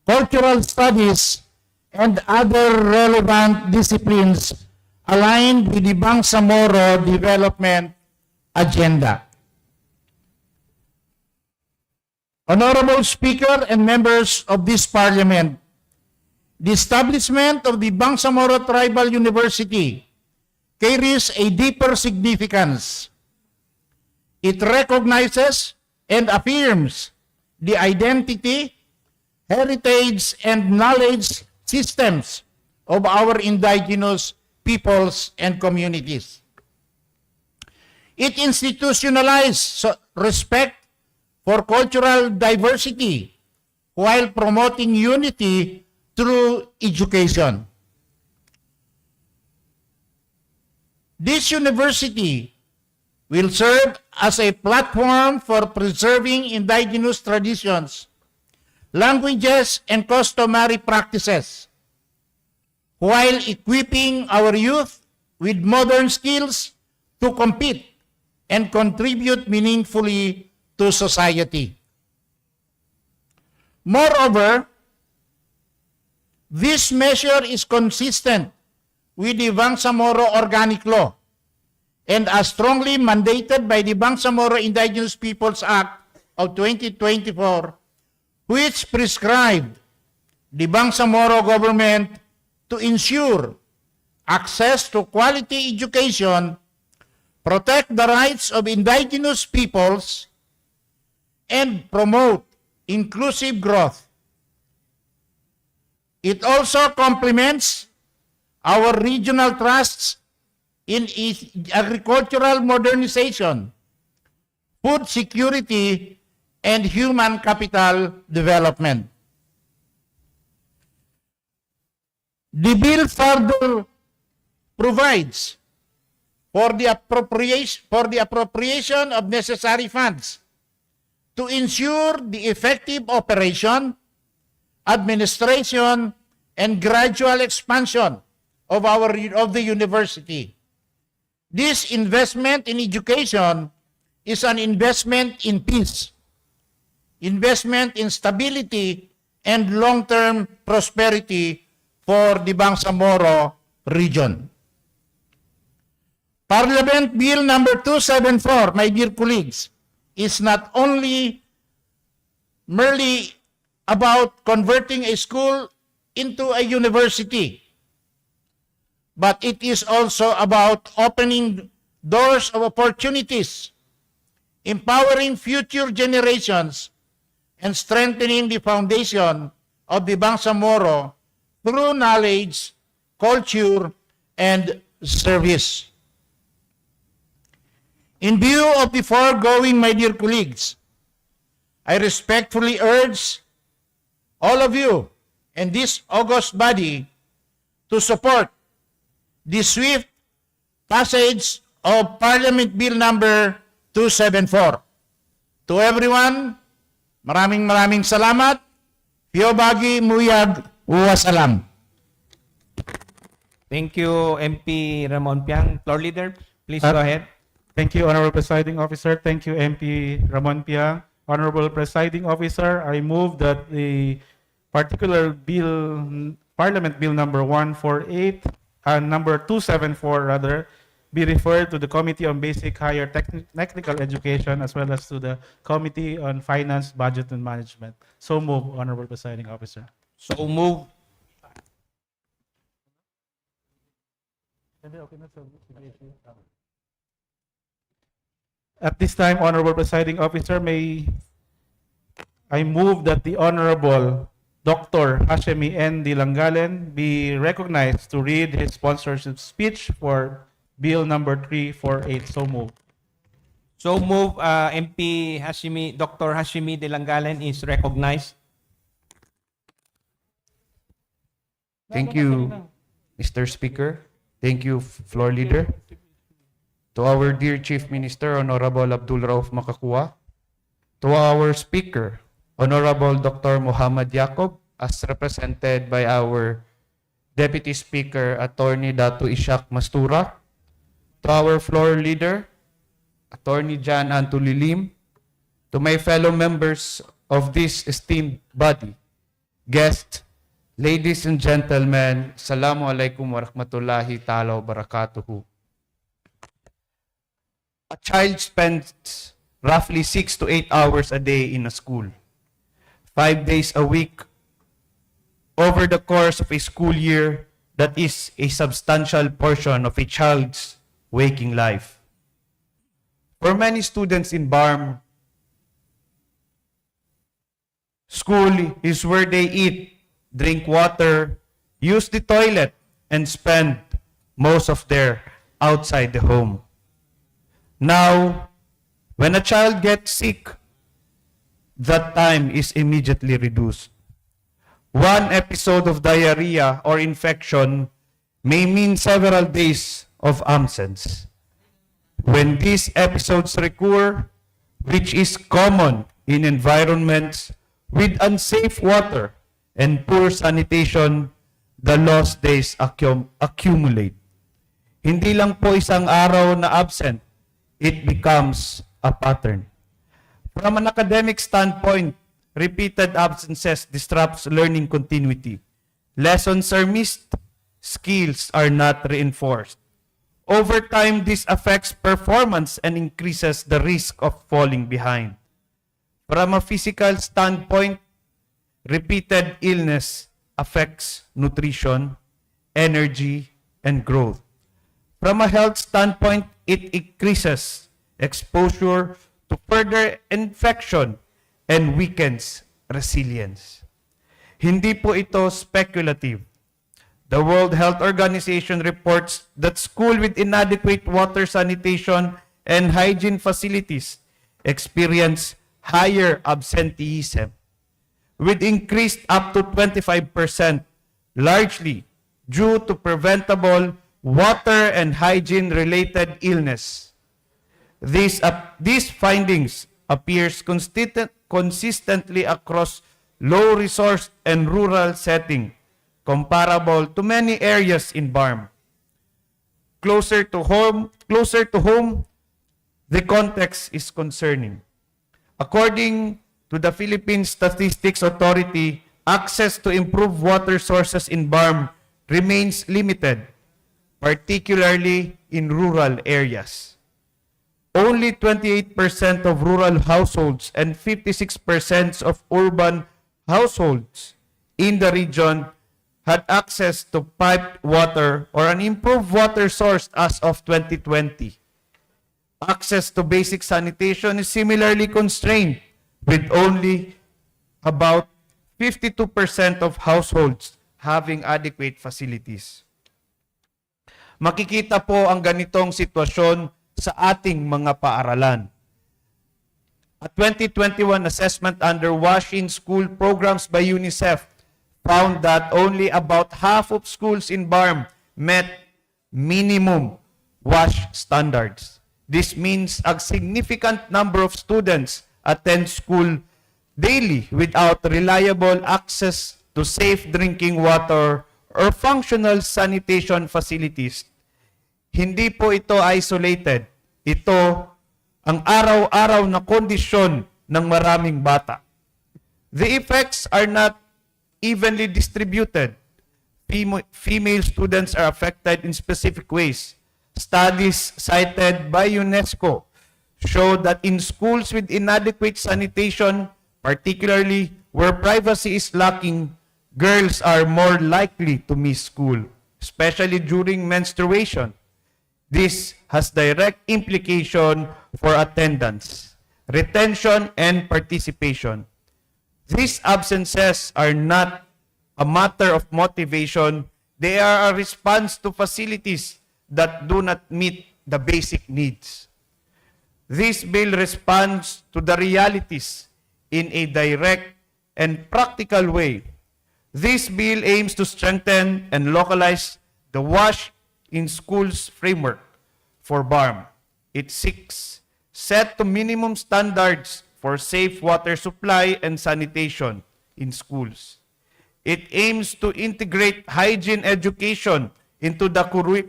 cultural studies, and other relevant disciplines aligned with the Bangsamoro development agenda. Honorable Speaker and members of this Parliament, the establishment of the Bangsamoro Tribal University carries a deeper significance. It recognizes and affirms the identity, heritage, and knowledge systems of our indigenous peoples and communities. It institutionalizes respect for cultural diversity while promoting unity through education. This university will serve as a platform for preserving indigenous traditions, languages, and customary practices, while equipping our youth with modern skills to compete and contribute meaningfully to society. Moreover, this measure is consistent with the Bangsamoro Organic Law and as strongly mandated by the Bangsamoro Indigenous Peoples Act of 2024, which prescribed the Bangsamoro government to ensure access to quality education, protect the rights of indigenous peoples, and promote inclusive growth. It also complements our regional trusts in agricultural modernization, food security, and human capital development. The bill further provides for the appropriation of necessary funds to ensure the effective operation, administration, and gradual expansion of the university. This investment in education is an investment in peace, investment in stability, and long-term prosperity for the Bangsamoro region. Parliament Bill number 274, my dear colleagues, is not only merely about converting a school into a university, but it is also about opening doors of opportunities, empowering future generations, and strengthening the foundation of the Bangsamoro through knowledge, culture, and service. In view of the foregoing, my dear colleagues, I respectfully urge all of you and this august body to support the swift passage of Parliament Bill number 274. To everyone, maraming salamat. Piobagi Muyag Uwasalam. Thank you, MP Ramon Piang. Floor leader, please go ahead. Thank you, Honorable Presiding Officer. Thank you, MP Ramon Piang. Honorable Presiding Officer, I move that the particular bill, Parliament Bill number 148, number 274 rather, be referred to the Committee on Basic Higher Technical Education as well as to the Committee on Finance, Budget and Management. So move, Honorable Presiding Officer. So move. At this time, Honorable Presiding Officer, I move that the Honorable Dr. Hashemi N. Dilangalen be recognized to read his sponsorship speech for Bill number 348. So move. So move, MP Hashimi, Dr. Hashimi Delangalen is recognized. Thank you, Mr. Speaker. Thank you, Floor Leader. To our dear Chief Minister, Honorable Abdul Rauf Makakua. To our Speaker, Honorable Dr. Muhammad Yaqub, as represented by our Deputy Speaker, Attorney Datu Ishak Mastura. To our Floor Leader, Attorney Jan Antulilim. To my fellow members of this esteemed body, guests, ladies and gentlemen, Assalamu alaikum wa rahmatullahi ta'ala wa barakatuhu. A child spends roughly 6 to 8 hours a day in a school, 5 days a week. Over the course of a school year, that is a substantial portion of a child's waking life. For many students in BARM, school is where they eat, drink water, use the toilet, and spend most of their outside the home. Now, when a child gets sick, that time is immediately reduced. One episode of diarrhea or infection may mean several days of absence. When these episodes recur, which is common in environments with unsafe water and poor sanitation, the lost days accumulate. Hindi lang po isang araw na absent, it becomes a pattern. From an academic standpoint, repeated absences disrupts learning continuity. Lessons are missed, skills are not reinforced. Over time, this affects performance and increases the risk of falling behind. From a physical standpoint, repeated illness affects nutrition, energy, and growth. From a health standpoint, it increases exposure to further infection and weakens resilience. Hindi po ito speculative. The World Health Organization reports that schools with inadequate water sanitation and hygiene facilities experience higher absenteeism, with increased up to 25%, largely due to preventable water and hygiene-related illness. These findings appears consistently across low-resource and rural setting, comparable to many areas in BARM. Closer to home, the context is concerning. According to the Philippine Statistics Authority, access to improved water sources in BARM remains limited, particularly in rural areas. Only 28% of rural households and 56% of urban households in the region had access to piped water or an improved water source as of 2020. Access to basic sanitation is similarly constrained, with only about 52% of households having adequate facilities. Makikita po ang ganitong sitwasyon sa ating mga paaralan. A 2021 assessment under Wash-in School programs by UNICEF found that only about half of schools in BARM met minimum WASH standards. This means a significant number of students attend school daily without reliable access to safe drinking water or functional sanitation facilities. Hindi po ito isolated. Ito ang araw-araw na kondisyon ng maraming bata. The effects are not evenly distributed. Female students are affected in specific ways. Studies cited by UNESCO show that in schools with inadequate sanitation, particularly where privacy is lacking, girls are more likely to miss school, especially during menstruation. This has direct implication for attendance, retention, and participation. These absences are not a matter of motivation. They are a response to facilities that do not meet the basic needs. This bill responds to the realities in a direct and practical way. This bill aims to strengthen and localize the WASH in schools framework for BARM. It seeks set to minimum standards for safe water supply and sanitation in schools. It aims to integrate hygiene education into the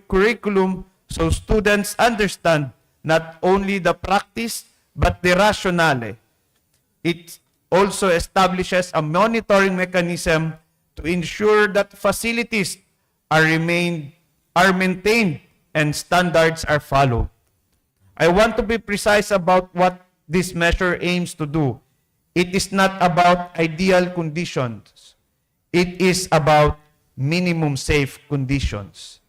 curriculum so students understand not only the practice but the rationale. It also establishes a monitoring mechanism to ensure that facilities are maintained and standards are followed. I want to be precise about what this measure aims to do. It is not about ideal conditions. It is about minimum safe conditions.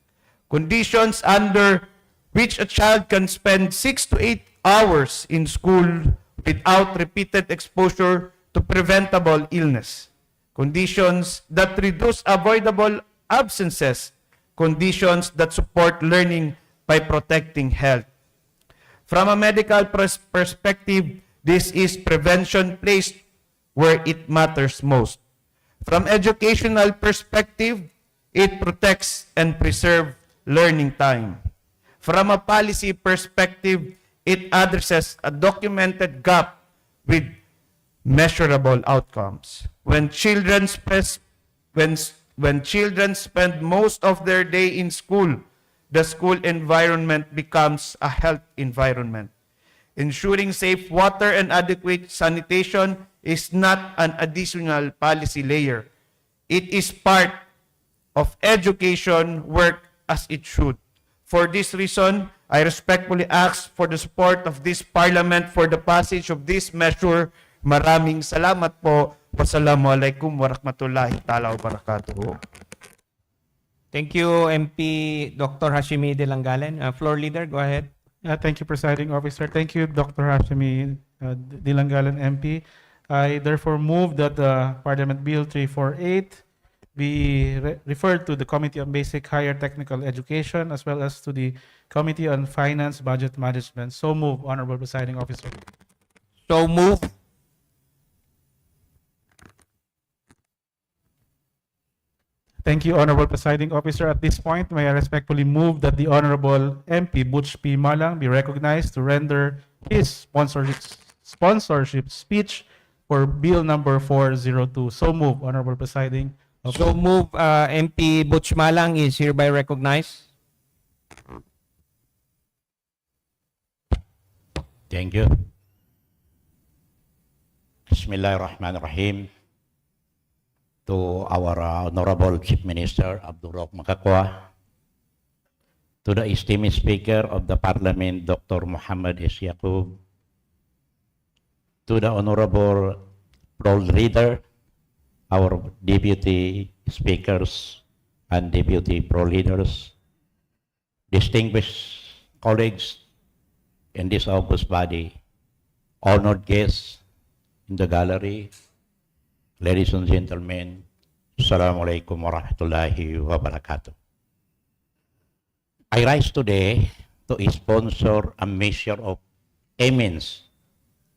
Conditions under which a child can spend 6 to 8 hours in school without repeated exposure to preventable illness. Conditions that reduce avoidable absences. Conditions that support learning by protecting health. From a medical perspective, this is prevention placed where it matters most. From educational perspective, it protects and preserves learning time. From a policy perspective, it addresses a documented gap with measurable outcomes. When children spend most of their day in school, the school environment becomes a health environment. Ensuring safe water and adequate sanitation is not an additional policy layer. It is part of education work as it should. For this reason, I respectfully ask for the support of this Parliament for the passage of this measure. Maraming salamat po. Wassalamualaikum warahmatullahi ta'ala wabarakatuh. Thank you, MP Dr. Hashimi de Langalen. Floor leader, go ahead. Thank you, Presiding Officer. Thank you, Dr. Hashimi Dilanggalan MP. I therefore move that Parliament Bill 348 be referred to the Committee on Basic Higher Technical Education as well as to the Committee on Finance Budget Management. So move, Honorable Presiding Officer. So move. Thank you, Honorable Presiding Officer. At this point, may I respectfully move that the Honorable MP Butch P. Malang be recognized to render his sponsorship speech for Bill number 402. So move, Honorable Presiding Officer. So move, MP Butch Malang is hereby recognized. Thank you. Bismillahirrahmanirrahim. To our Honorable Chief Minister Abdurrahman Makakwa, to the esteemed Speaker of the Parliament, Dr. Muhammad S. Yaqub, to the Honorable Floor Leader, our Deputy Speakers and Deputy Floor Leaders, distinguished colleagues in this august body, honored guests in the gallery, ladies and gentlemen, Assalamualaikum warahmatullahi wabarakatuh. I rise today to sponsor a measure of immense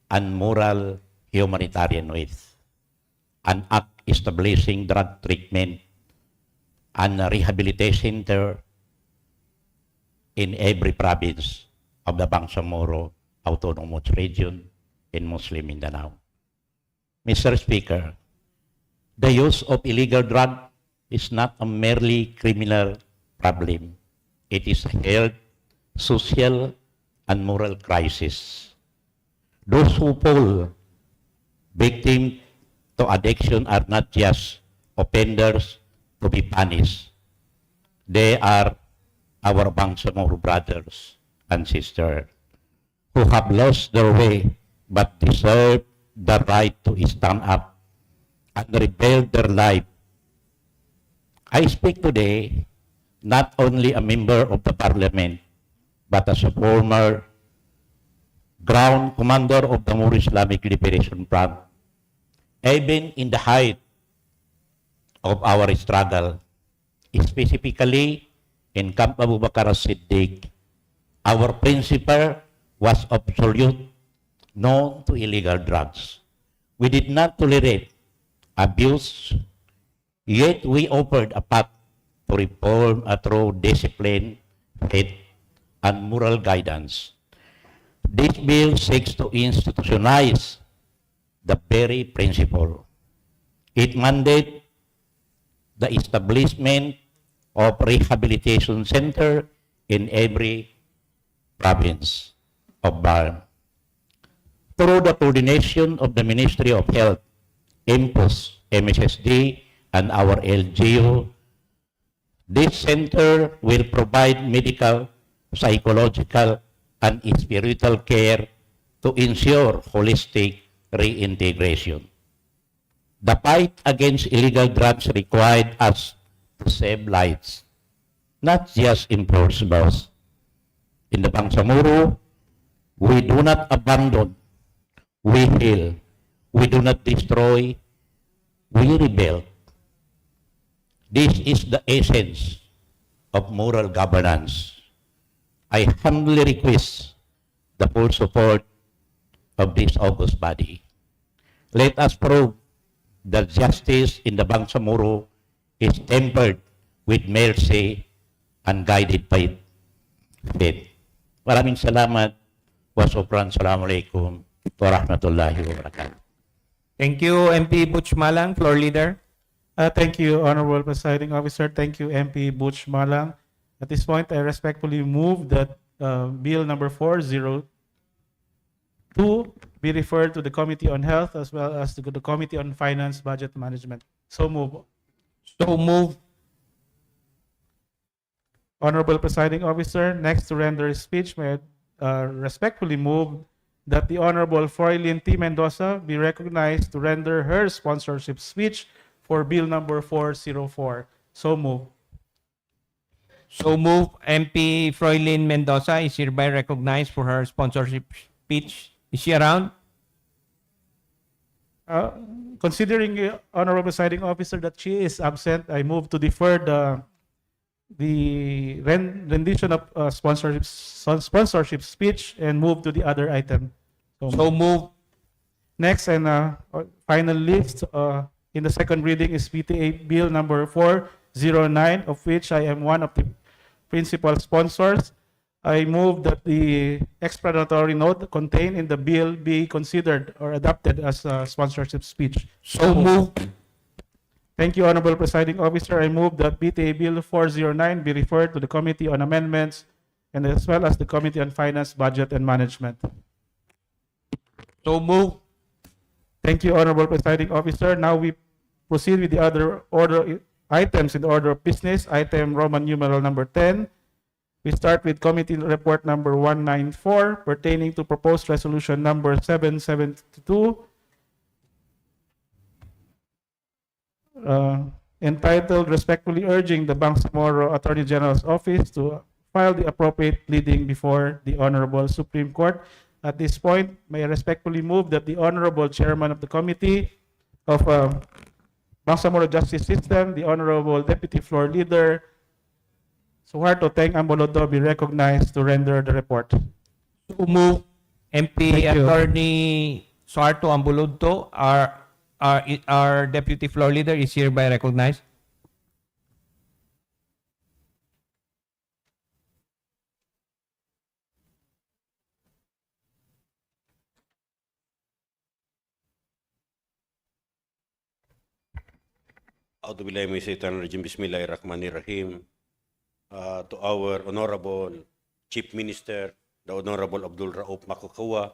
and moral humanitarian worth, an act establishing drug treatment and rehabilitation center in every province of the Bangsamoro Autonomous Region in Muslim Mindanao. Mr. Speaker, the use of illegal drug is not a merely criminal problem. It is a health, social, and moral crisis. Those who fall victim to addiction are not just offenders to be punished. They are our Bangsamoro brothers and sisters who have lost their way but deserve the right to stand up and rebuild their life. I speak today not only a member of the Parliament, but as a former ground commander of the More Islamic Liberation Front. Even in the height of our struggle, specifically in Camp Abu Bakar as-Siddiq, our principle was absolute no to illegal drugs. We did not tolerate abuse, yet we offered a path to reform through discipline, faith, and moral guidance. This bill seeks to institutionalize the very principle. It mandates the establishment of rehabilitation center in every province of BARM. Through the coordination of the Ministry of Health, IMPOS, MSSD, and our LGU, this center will provide medical, psychological, and spiritual care to ensure holistic reintegration. The fight against illegal drugs required us to save lives, not just enforce laws. In the Bangsamoro, we do not abandon, we heal. We do not destroy, we rebuild. This is the essence of moral governance. I humbly request the full support of this august body. Let us prove that justice in the Bangsamoro is tempered with mercy and guided by faith. Maraming salamat. Wasupran. Assalamualaikum warahmatullahi wabarakatuh. Thank you, MP Butch Malang, floor leader. Thank you, Honorable Presiding Officer. Thank you, MP Butch Malang. At this point, I respectfully move that Bill number 402 be referred to the Committee on Health as well as to the Committee on Finance, Budget Management. So move. So move. Honorable Presiding Officer, next to render his speech, may I respectfully move that the Honorable Froilyn T. Mendoza be recognized to render her sponsorship speech for Bill number 404. So move. So move. MP Froilyn Mendoza is hereby recognized for her sponsorship speech. Is she around? Considering, Honorable Presiding Officer, that she is absent, I move to defer the rendition of sponsorship speech and move to the other item. So move. Next and final list in the second reading is BTA Bill number 409, of which I am one of the principal sponsors. I move that the explanatory note contained in the bill be considered or adopted as a sponsorship speech. So move. Thank you, Honorable Presiding Officer. I move that BTA Bill 409 be referred to the Committee on Amendments and as well as the Committee on Finance, Budget, and Management. So move. Thank you, Honorable Presiding Officer. Now we proceed with the other order items in the order of business. Item Roman numeral number 10. We start with Committee Report number 194 pertaining to proposed resolution number 772 entitled respectfully urging the Bangsamoro Attorney General's Office to file the appropriate pleading before the Honorable Supreme Court. At this point, may I respectfully move that the Honorable Chairman of the Committee of Bangsamoro Justice System, the Honorable Deputy Floor Leader, Suharto Teng Ambolodo, be recognized to render the report. So move. MP Thank you. Attorney Suharto Ambulodto, our Deputy Floor Leader, is hereby recognized. A'udzubillahi minasyaitonirrajim. Bismillahirrahmanirrahim. To our Honorable Chief Minister, the Honorable Abdul Rauf Makakawa,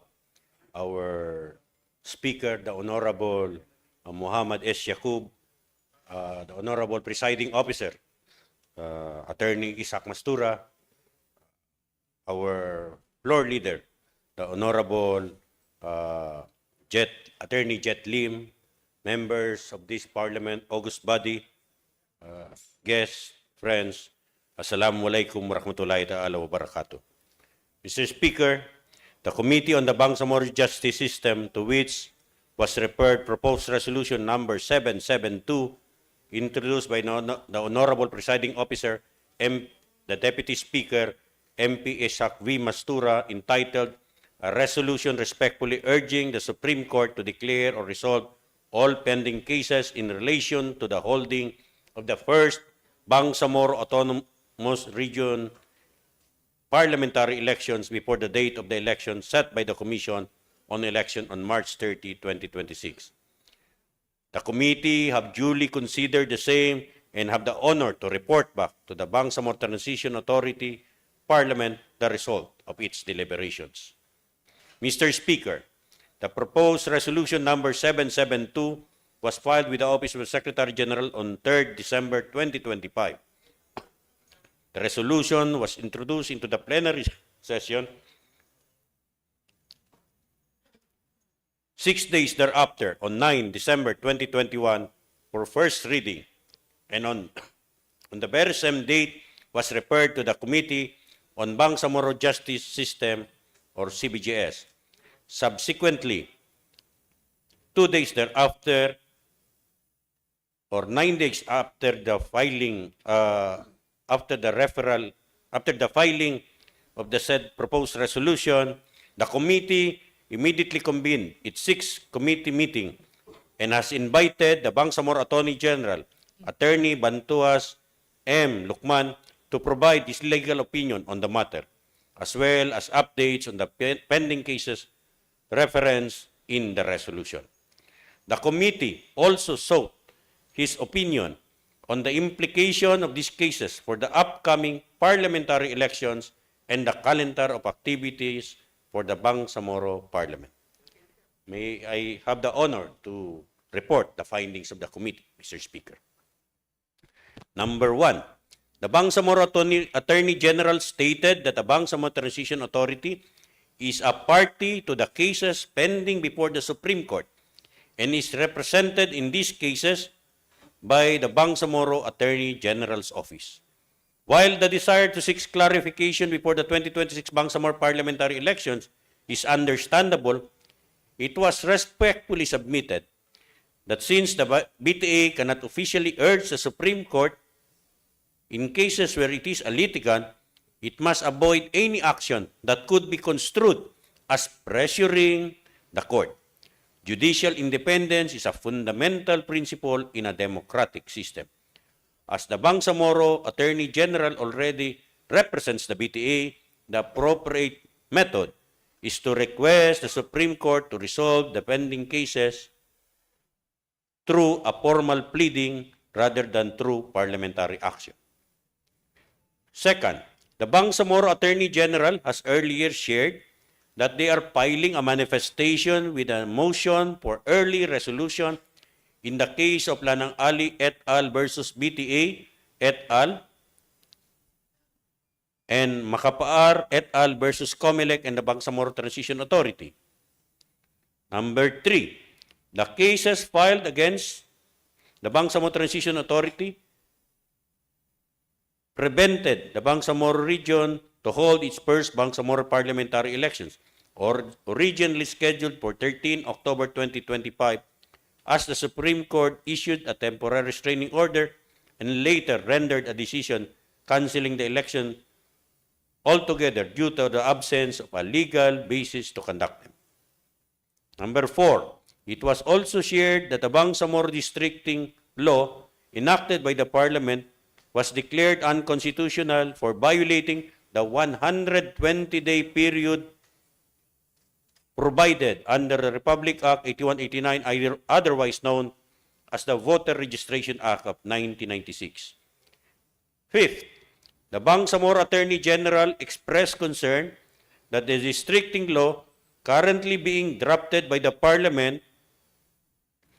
our Speaker, the Honorable Muhammad S. Yaqub, the Honorable Presiding Officer, Attorney Isaac Mastura, our floor leader, the Honorable Attorney Jet Lim, members of this Parliament, august body, guests, friends, Assalamualaikum warahmatullahi ta'ala wabarakatuh. Mr. Speaker, the Committee on the Bangsamoro Justice System, to which was referred proposed resolution number 772, introduced by the Honorable Presiding Officer, the Deputy Speaker, MP Isaac V. Mastura, entitled a resolution respectfully urging the Supreme Court to declare or resolve all pending cases in relation to the holding of the first Bangsamoro Autonomous Region parliamentary elections before the date of the election set by the Commission on Election on March 30, 2026. The committee have duly considered the same and have the honor to report back to the Bangsamoro Transition Authority Parliament the result of its deliberations. Mr. Speaker, the proposed resolution number 772 was filed with the Office of the Secretary General on 3rd December 2025. The resolution was introduced into the plenary session 6 days thereafter on 9 December 2021 for first reading, and on the very same date was referred to the Committee on Bangsamoro Justice System or CBJS. Subsequently, 2 days thereafter, or 9 days after the filing, after the filing of the said proposed resolution, the committee immediately convened its sixth committee meeting and has invited the Bangsamoro Attorney General, Attorney Bantuas M. Lukman, to provide his legal opinion on the matter, as well as updates on the pending cases referenced in the resolution. The committee also sought his opinion on the implication of these cases for the upcoming parliamentary elections and the calendar of activities for the Bangsamoro Parliament. May I have the honor to report the findings of the committee, Mr. Speaker. Number 1, the Bangsamoro Attorney General stated that the Bangsamoro Transition Authority is a party to the cases pending before the Supreme Court and is represented in these cases by the Bangsamoro Attorney General's Office. While the desire to seek clarification before the 2026 Bangsamoro parliamentary elections is understandable, it was respectfully submitted that since the BTA cannot officially urge the Supreme Court in cases where it is a litigant, it must avoid any action that could be construed as pressuring the court. Judicial independence is a fundamental principle in a democratic system. As the Bangsamoro Attorney General already represents the BTA, the appropriate method is to request the Supreme Court to resolve the pending cases through a formal pleading rather than through parliamentary action. Second, the Bangsamoro Attorney General has earlier shared that they are filing a manifestation with a motion for early resolution in the case of Lanang Ali et al. Versus BTA et al. And Makapaar et al. Versus Comelec and the Bangsamoro Transition Authority. Number 3, the cases filed against the Bangsamoro Transition Authority prevented the Bangsamoro region to hold its first Bangsamoro parliamentary elections, or originally scheduled for 13 October 2025, as the Supreme Court issued a temporary restraining order and later rendered a decision canceling the election altogether due to the absence of a legal basis to conduct them. Number 4, it was also shared that the Bangsamoro districting law enacted by the Parliament was declared unconstitutional for violating the 120-day period provided under the Republic Act 8189, otherwise known as the Voter Registration Act of 1996. Fifth, the Bangsamoro Attorney General expressed concern that the districting law currently being drafted by the Parliament,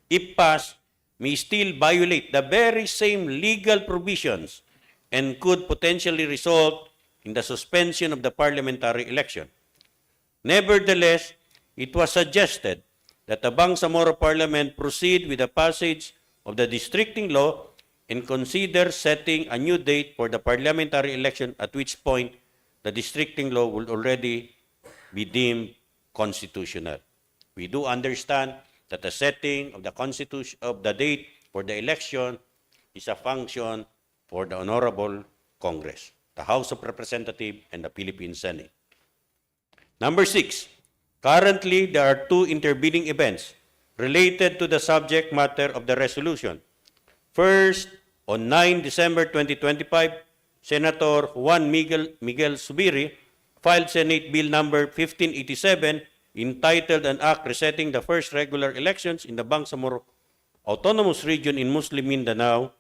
if passed, may still violate the very same legal provisions and could potentially result in the suspension of the parliamentary election. Nevertheless, it was suggested that the Bangsamoro Parliament proceed with the passage of the districting law and consider setting a new date for the parliamentary election, at which point the districting law will already be deemed constitutional. We do understand that the setting of the constitution of the date for the election is a function for the Honorable Congress, the House of Representatives, and the Philippine Senate. Number 6, currently there are 2 intervening events related to the subject matter of the resolution. First, on 9 December 2025, Senator Juan Miguel Subiri filed Senate Bill number 1587 entitled An Act Resetting the First Regular Elections in the Bangsamoro Autonomous Region in Muslim Mindanao,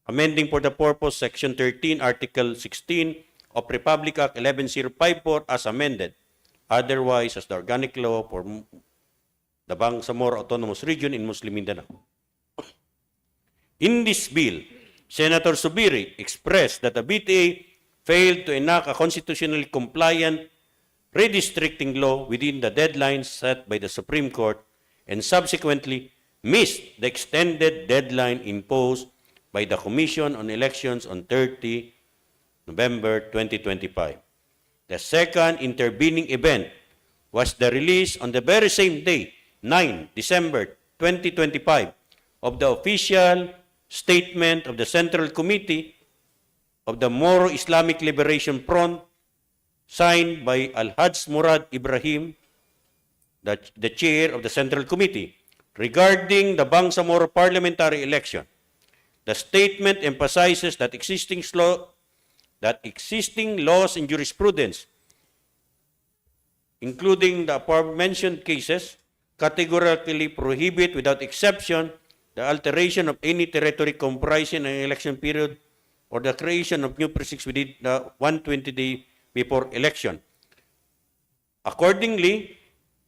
amending for the purpose Section 13, Article 16 of Republic Act 11054 as amended, otherwise as the organic law for the Bangsamoro Autonomous Region in Muslim Mindanao. In this bill, Senator Subiri expressed that the BTA failed to enact a constitutionally compliant redistricting law within the deadlines set by the Supreme Court and subsequently missed the extended deadline imposed by the Commission on Elections on 30 November 2025. The second intervening event was the release on the very same day, 9 December 2025, of the official statement of the Central Committee of the Moro Islamic Liberation Front, signed by Al-Hajj Murad Ibrahim, the chair of the Central Committee, regarding the Bangsamoro parliamentary election. The statement emphasizes that existing laws and jurisprudence, including the aforementioned cases, categorically prohibit without exception the alteration of any territory comprising an election period or the creation of new precincts within the 120 days before election. Accordingly,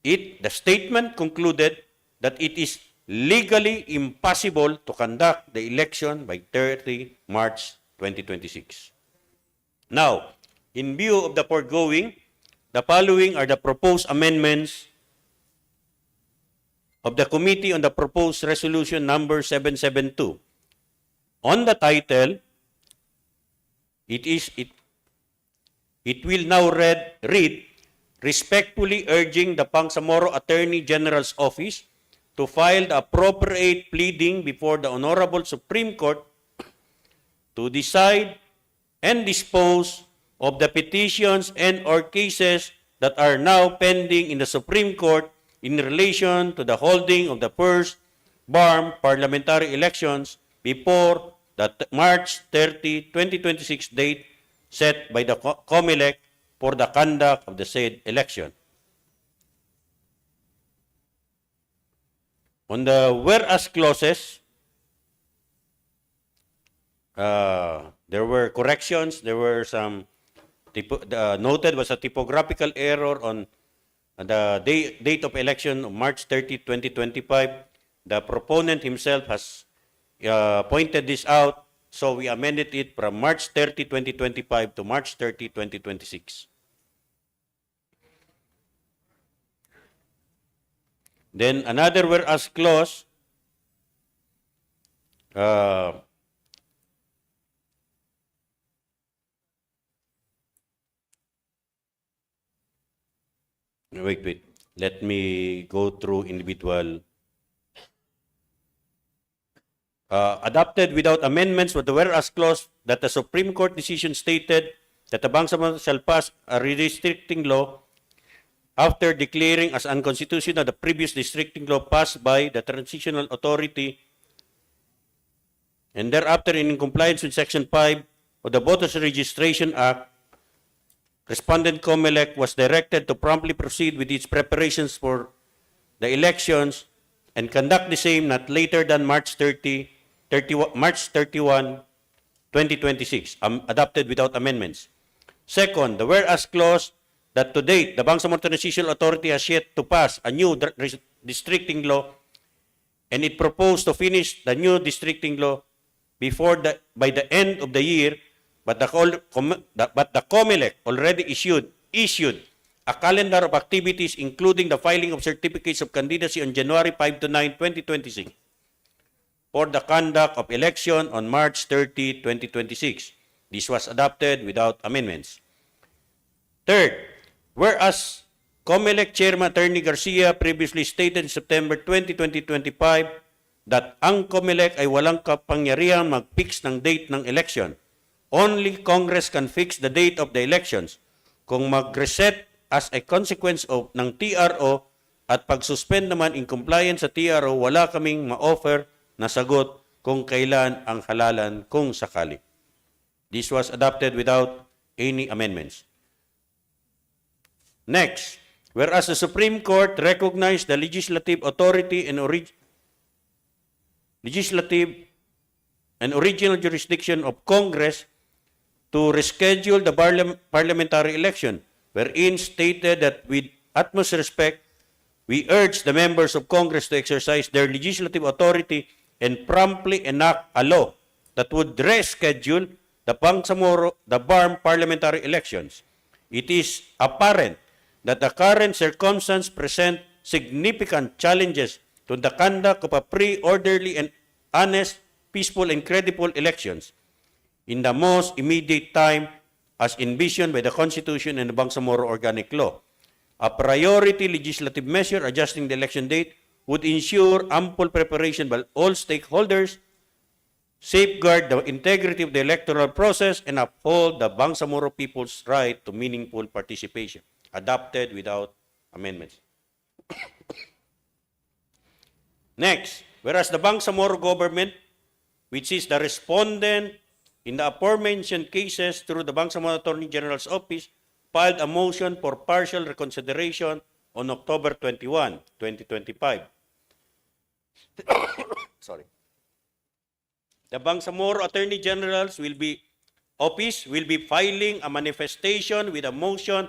the statement concluded that it is legally impossible to conduct the election by 30 March 2026. Now, in view of the foregoing, the following are the proposed amendments of the Committee on the Proposed Resolution number 772. On the title, it will now read, respectfully urging the Bangsamoro Attorney General's Office to file the appropriate pleading before the Honorable Supreme Court to decide and dispose of the petitions and or cases that are now pending in the Supreme Court in relation to the holding of the first BARM parliamentary elections before the March 30, 2026 date set by the COMELEC for the conduct of the said election. On the whereas clauses, there were corrections. There were some noted was a typographical error on the date of election of March 30, 2025. The proponent himself has pointed this out, so we amended it from March 30, 2025 to March 30, 2026. Then another whereas clause, wait. Let me go through individual. Adopted without amendments with the whereas clause that the Supreme Court decision stated that the Bangsamoro shall pass a redistricting law after declaring as unconstitutional the previous districting law passed by the Transitional Authority, and thereafter in compliance with Section 5 of the Voters Registration Act, Respondent COMELEC was directed to promptly proceed with its preparations for the elections and conduct the same not later than March 31, 2026, adopted without amendments. Second, the whereas clause that to date, the Bangsamoro Transitional Authority has yet to pass a new districting law, and it proposed to finish the new districting law by the end of the year, but the COMELEC already issued a calendar of activities, including the filing of certificates of candidacy on January 5 to 9, 2026, for the conduct of election on March 30, 2026. This was adopted without amendments. Third, whereas COMELEC Chairman Attorney Garcia previously stated in September 2025 that ang COMELEC ay walang kapangyarihan mag-fix ng date ng election. Only Congress can fix the date of the elections. Kung mag-reset as a consequence ng TRO at pag-suspend naman in compliance sa TRO, wala kaming ma-offer na sagot kung kailan ang halalan kung sakali. This was adopted without any amendments. Next, whereas the Supreme Court recognized the legislative authority and original jurisdiction of Congress to reschedule the parliamentary election, wherein stated that with utmost respect, we urge the members of Congress to exercise their legislative authority and promptly enact a law that would reschedule the BARM parliamentary elections. It is apparent that the current circumstances present significant challenges to the conduct of a free, orderly, and honest, peaceful, and credible elections in the most immediate time as envisioned by the Constitution and the Bangsamoro Organic Law. A priority legislative measure adjusting the election date would ensure ample preparation by all stakeholders, safeguard the integrity of the electoral process, and uphold the Bangsamoro people's right to meaningful participation. Adopted without amendments. Next, whereas the Bangsamoro government, which is the respondent in the aforementioned cases through the Bangsamoro Attorney General's Office, filed a motion for partial reconsideration on October 21, 2025. Sorry. The Bangsamoro Attorney General's Office will be filing a manifestation with a motion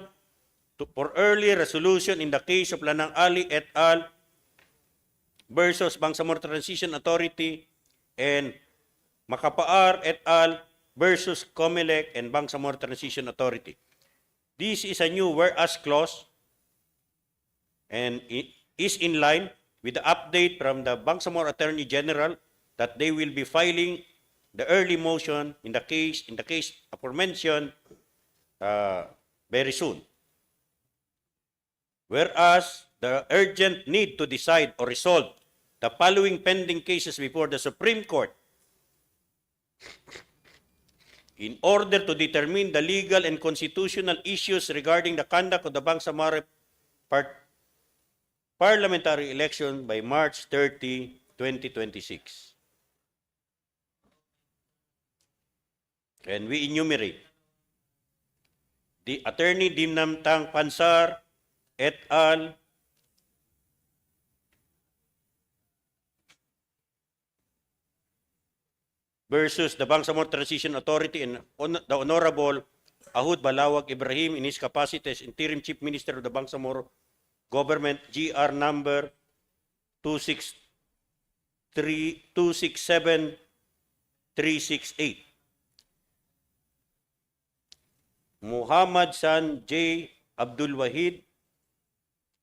for early resolution in the case of Lanang Ali et al. Versus Bangsamoro Transition Authority and Makapaar et al. Versus COMELEC and Bangsamoro Transition Authority. This is a new whereas clause and it is in line with the update from the Bangsamoro Attorney General that they will be filing the early motion in the case aforementioned very soon. Whereas the urgent need to decide or resolve the following pending cases before the Supreme Court in order to determine the legal and constitutional issues regarding the conduct of the Bangsamoro parliamentary election by March 30, 2026. And we enumerate the Attorney Dimnamtang Pansar et al. Versus the Bangsamoro Transition Authority and the Honorable Ahud Balawag Ibrahim in his capacity as Interim Chief Minister of the Bangsamoro Government, GR number 267368. Muhammad San J. Abdul Wahid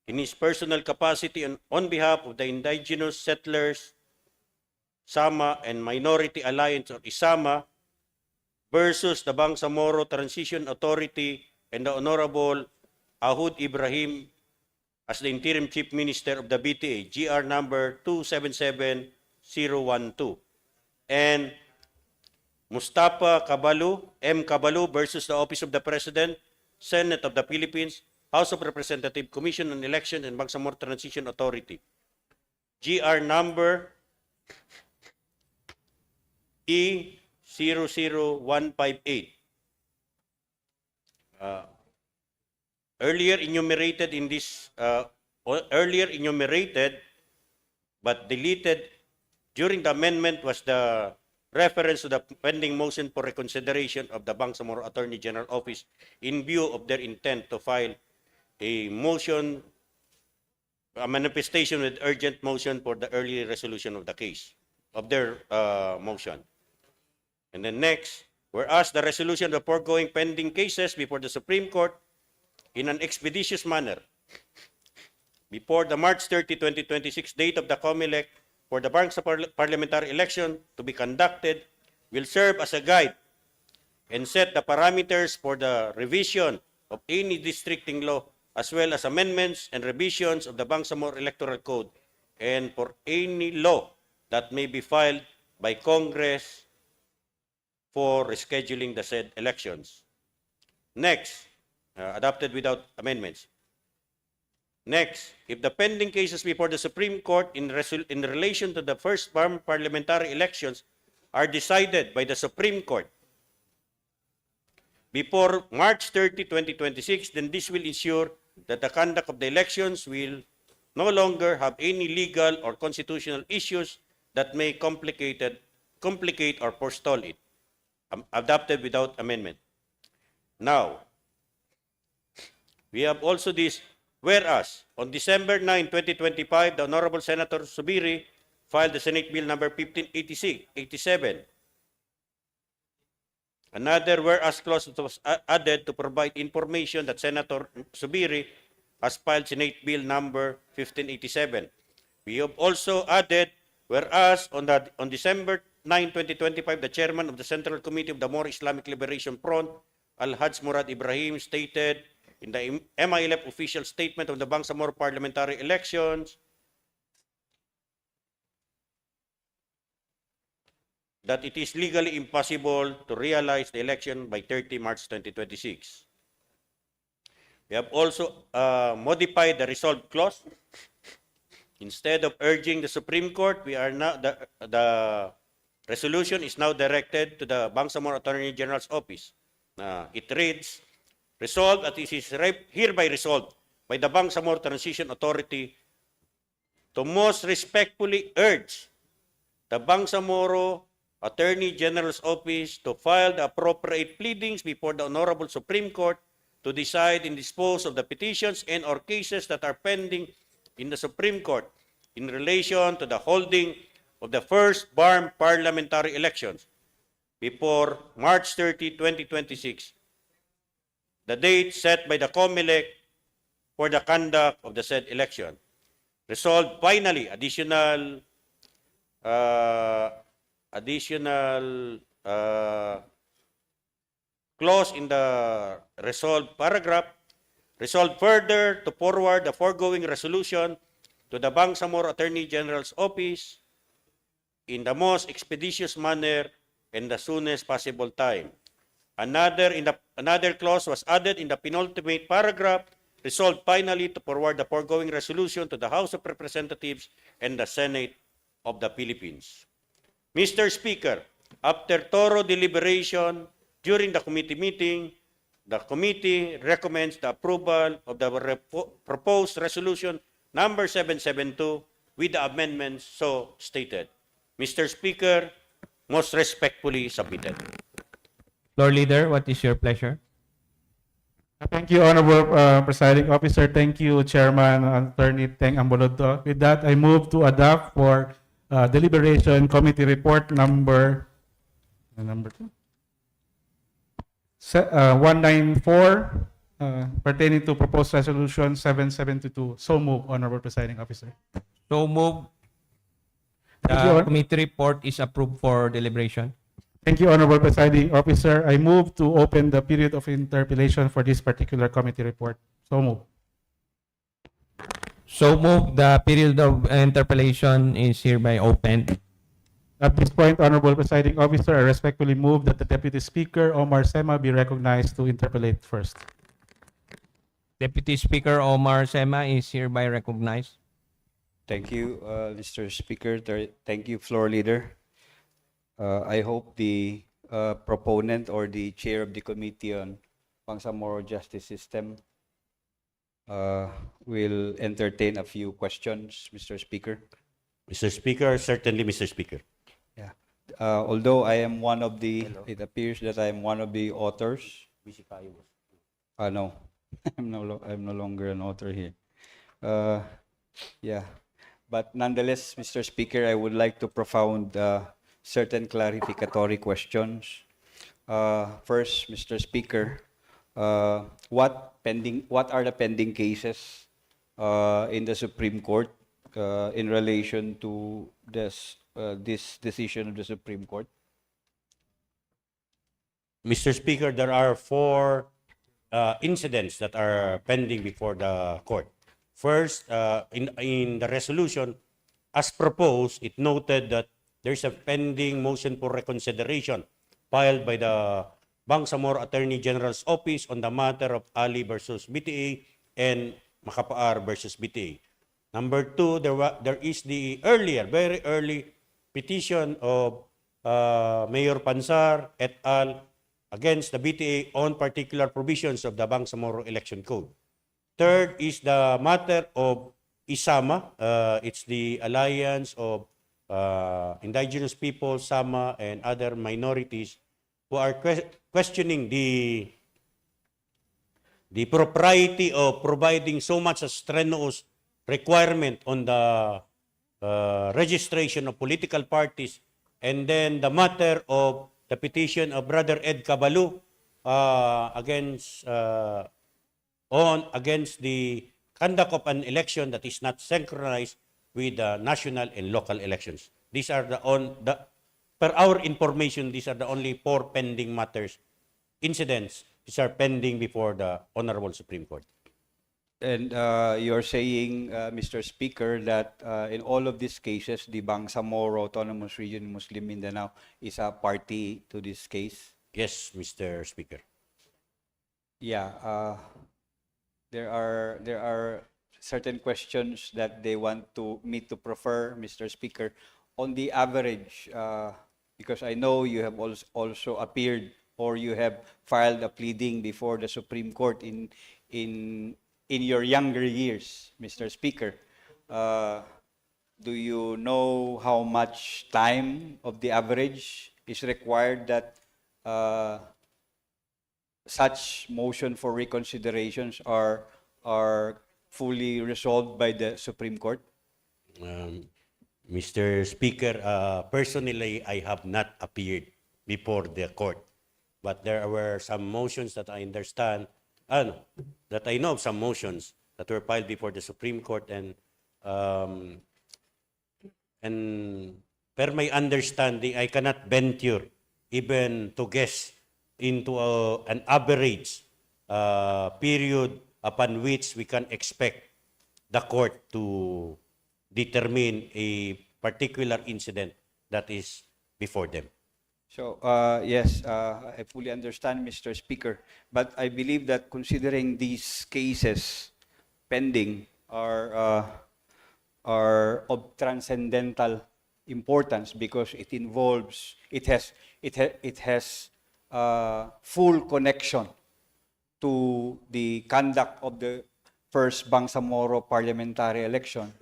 in his personal capacity on behalf of the Indigenous Settlers Sama and Minority Alliance or ISAMA versus the Bangsamoro Transition Authority and the Honorable Ahud Ibrahim as the Interim Chief Minister of the BTA, GR number 277012. And Mustafa Cabalu, M. Cabalu versus the Office of the President, Senate of the Philippines, House of Representatives, Commission on Election and Bangsamoro Transition Authority. GR number E00158. Earlier enumerated but deleted during the amendment was the reference to the pending motion for reconsideration of the Bangsamoro Attorney General Office in view of their intent to file a motion, a manifestation with urgent motion for the early resolution of the case, of their motion. And then next, whereas the resolution of the foregoing pending cases before the Supreme Court in an expeditious manner before the March 30, 2026 date of the COMELEC for the Bangsamoro parliamentary election to be conducted will serve as a guide and set the parameters for the revision of any districting law as well as amendments and revisions of the Bangsamoro Electoral Code and for any law that may be filed by Congress for rescheduling the said elections. Next, adopted without amendments. Next, if the pending cases before the Supreme Court in relation to the first parliamentary elections are decided by the Supreme Court before March 30, 2026, then this will ensure that the conduct of the elections will no longer have any legal or constitutional issues that may complicate or forestall it. Adopted without amendment. Now, we have also this, whereas on December 9, 2025, the Honorable Senator Subiri filed the Senate Bill number 1587. Another whereas clause was added to provide information that Senator Subiri has filed Senate Bill number 1587. We have also added, whereas on December 9, 2025, the chairman of the Central Committee of the More Islamic Liberation Front, Al-Hajj Murad Ibrahim, stated in the MILF official statement of the Bangsamoro parliamentary elections that it is legally impossible to realize the election by 30 March 2026. We have also modified the resolve clause. Instead of urging the Supreme Court, we are now the resolution is now directed to the Bangsamoro Attorney General's Office. It reads, resolved that it is hereby resolved by the Bangsamoro Transition Authority to most respectfully urge the Bangsamoro Attorney General's Office to file the appropriate pleadings before the Honorable Supreme Court to decide and dispose of the petitions and or cases that are pending in the Supreme Court in relation to the holding of the first parliamentary elections before March 30, 2026, the date set by the COMELEC for the conduct of the said election. Resolved finally, additional clause in the resolved paragraph, resolved further to forward the foregoing resolution to the Bangsamoro Attorney General's Office in the most expeditious manner and the soonest possible time. Another clause was added in the penultimate paragraph, resolved finally to forward the foregoing resolution to the House of Representatives and the Senate of the Philippines. Mr. Speaker, after thorough deliberation during the committee meeting, the committee recommends the approval of the proposed resolution number 772 with the amendments so stated. Mr. Speaker, most respectfully submitted. Floor Leader, what is your pleasure? Thank you, Honorable Presiding Officer. Thank you, Chairman Attorney Teng Ambolodo. With that, I move to adopt for deliberation committee report number 194 pertaining to proposed resolution 772. So move, Honorable Presiding Officer. So move. Thank you, The committee report is approved for deliberation. Thank you, Honorable Presiding Officer. I move to open the period of interpellation for this particular committee report. So move. So move. The period of interpellation is hereby opened. At this point, Honorable Presiding Officer, I respectfully move that the Deputy Speaker, Omar Sema, be recognized to interpellate first. Deputy Speaker Omar Sema is hereby recognized. Thank you, Mr. Speaker. Thank you, Floor Leader. I hope the proponent or the chair of the Committee on Bangsamoro Justice System will entertain a few questions, Mr. Speaker. Mr. Speaker, certainly, Mr. Speaker. Yeah. Although I am one of the, it appears that I am one of the authors. No, I'm no longer an author here. Yeah. But nonetheless, Mr. Speaker, I would like to propound certain clarificatory questions. First, Mr. Speaker, what are the pending cases in the Supreme Court in relation to this decision of the Supreme Court? Mr. Speaker, there are 4 incidents that are pending before the court. First, in the resolution, as proposed, it noted that there's a pending motion for reconsideration filed by the Bangsamoro Attorney General's Office on the matter of Ali versus BTA and Makapaar versus BTA. Number 2, there is the very early petition of Mayor Pansar et al. Against the BTA on particular provisions of the Bangsamoro Election Code. Third is the matter of ISAMA. It's the Alliance of Indigenous People, Sama, and other minorities who are questioning the propriety of providing so much a strenuous requirement on the registration of political parties, and then the matter of the petition of Brother Ed Cabalu against the conduct of an election that is not synchronized with the national and local elections. These are per our information, these are the only 4 pending matters, incidents, which are pending before the Honorable Supreme Court. And you're saying, Mr. Speaker, that in all of these cases, the Bangsamoro Autonomous Region Muslim Mindanao is a party to this case? Yes, Mr. Speaker. Yeah. There are certain questions that they want me to prefer, Mr. Speaker. On the average, because I know you have also appeared or you have filed a pleading before the Supreme Court in your younger years, Mr. Speaker. Do you know how much time of the average is required that such motion for reconsiderations are fully resolved by the Supreme Court? Mr. Speaker, personally, I have not appeared before the court, but there were some motions that I understand, that I know of some motions that were filed before the Supreme Court, and per my understanding, I cannot venture even to guess into an average period upon which we can expect the court to determine a particular incident that is before them. So, yes, I fully understand, Mr. Speaker, but I believe that considering these cases pending are of transcendental importance because it has full connection to the conduct of the first Bangsamoro parliamentary elections.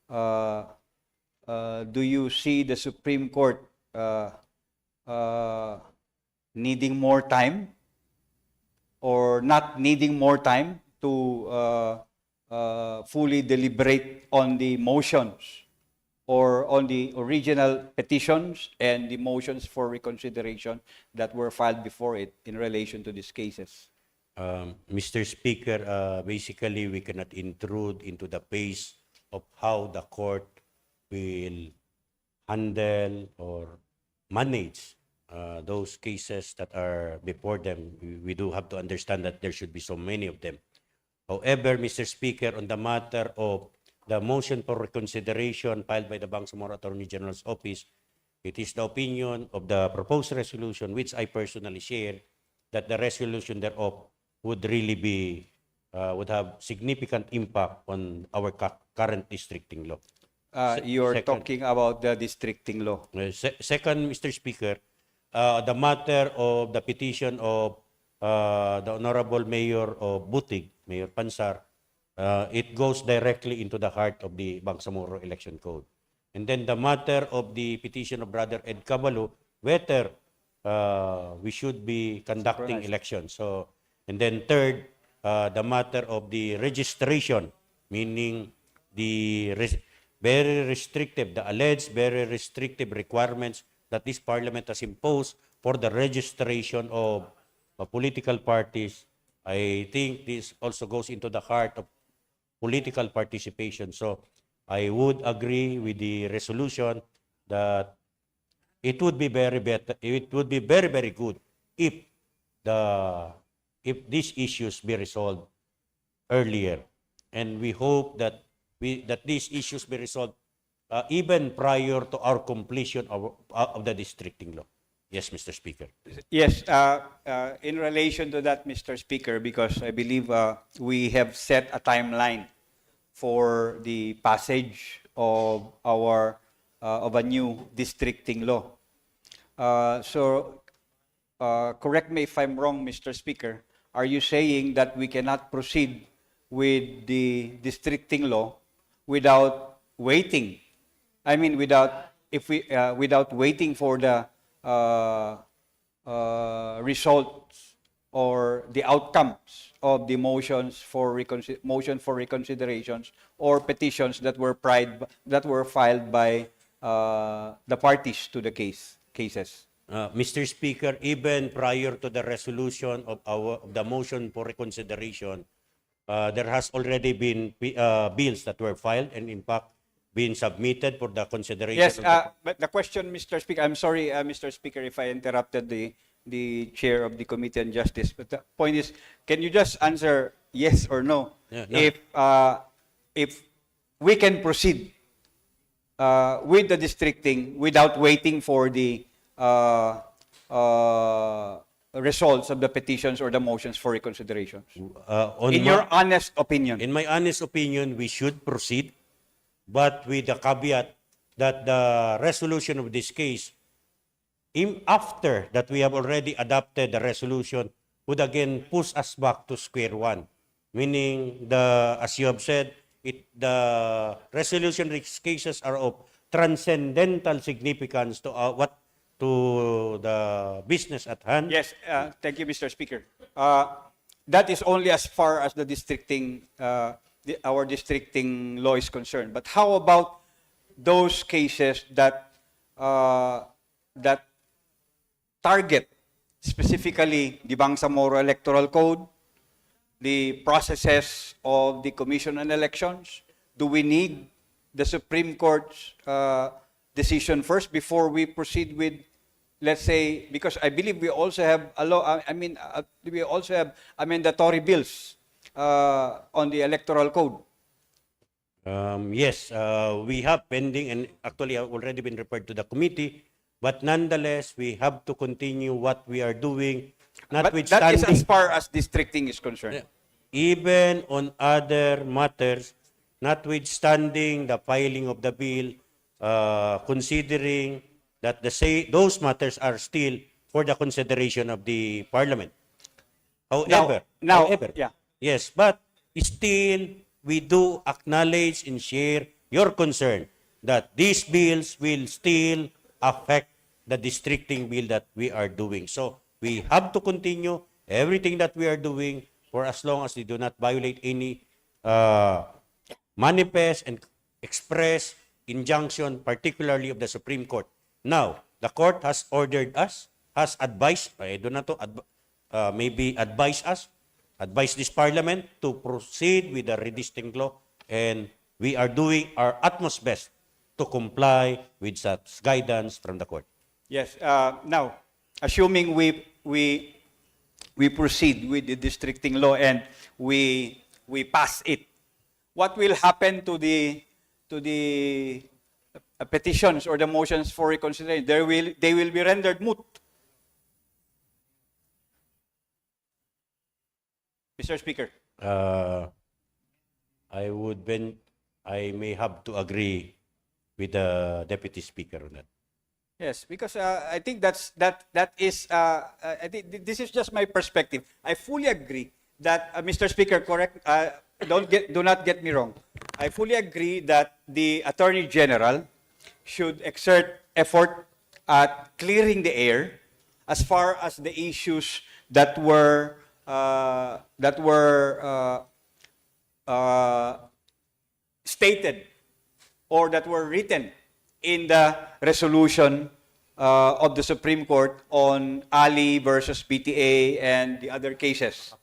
Do you see the Supreme Court needing more time or not needing more time to fully deliberate on the motions or on the original petitions and the motions for reconsideration that were filed before it in relation to these cases? Mr. Speaker, basically we cannot intrude into the pace of how the court will handle or manage those cases that are before them. We do have to understand that there should be so many of them. However, Mr. Speaker, on the matter of the motion for reconsideration filed by the Bangsamoro Attorney General's Office, it is the opinion of the proposed resolution, which I personally share, that the resolution thereof would really be, would have significant impact on our current districting law. You're talking about the districting law. Second, Mr. Speaker, the matter of the petition of the Honorable Mayor of Butig, Mayor Pansar, it goes directly into the heart of the Bangsamoro Election Code. And then the matter of the petition of Brother Ed Caballo, whether we should be conducting elections. So, and then third, the matter of the registration, meaning the very restrictive, the alleged very restrictive requirements that this Parliament has imposed for the registration of political parties. I think this also goes into the heart of political participation. So I would agree with the resolution that it would be very better, it would be very, very good if these issues be resolved earlier. And we hope that these issues be resolved even prior to our completion of the districting law. Yes, Mr. Speaker. Yes, in relation to that, Mr. Speaker, because I believe we have set a timeline for the passage of our of a new districting law. So, correct me if I'm wrong, Mr. Speaker. Are you saying that we cannot proceed with the districting law without waiting? I mean, without waiting for the results or the outcomes of the motions for reconsiderations or petitions that were filed by the parties to the cases. Mr. Speaker, even prior to the resolution of the motion for reconsideration, there has already been bills that were filed and in fact been submitted for the consideration. Yes, but the question, Mr. Speaker, I'm sorry, Mr. Speaker, if I interrupted the chair of the Committee on Justice, but the point is, can you just answer yes or no? Yeah, no. If we can proceed with the districting without waiting for the results of the petitions or the motions for reconsideration? In your honest opinion. In my honest opinion, we should proceed, but with the caveat that the resolution of this case, after that we have already adopted the resolution, would again push us back to square one. Meaning, as you have said, the resolution of these cases are of transcendental significance to the business at hand. Yes, thank you, Mr. Speaker. That is only as far as the districting, our districting law is concerned. But how about those cases that target specifically the Bangsamoro Electoral Code, the processes of the Commission on Elections? Do we need the Supreme Court's decision first before we proceed with, let's say, because I believe we also have we also have amendatory bills on the Electoral Code. Yes, we have pending and actually have already been referred to the committee, but nonetheless, we have to continue what we are doing, notwithstanding. But that is as far as districting is concerned. Even on other matters, notwithstanding the filing of the bill, considering that those matters are still for the consideration of the Parliament. However, yeah. Yes, but still, we do acknowledge and share your concern that these bills will still affect the districting bill that we are doing. So, we have to continue everything that we are doing for as long as they do not violate any manifest and express injunction, particularly of the Supreme Court. Now, the court has ordered us, has advised, I do not know, maybe advise this Parliament to proceed with the redistricting law, and we are doing our utmost best to comply with such guidance from the court. Yes. Now, assuming we proceed with the districting law and we pass it, what will happen to the petitions or the motions for reconsideration? They will be rendered moot. Mr. Speaker. I may have to agree with the Deputy Speaker on that. Yes, because I think that is I think this is just my perspective. I fully agree that Mr. Speaker, correct? Do not get me wrong. I fully agree that the Attorney General should exert effort at clearing the air as far as the issues that were stated or that were written in the resolution of the Supreme Court on Ali versus BTA and the other cases.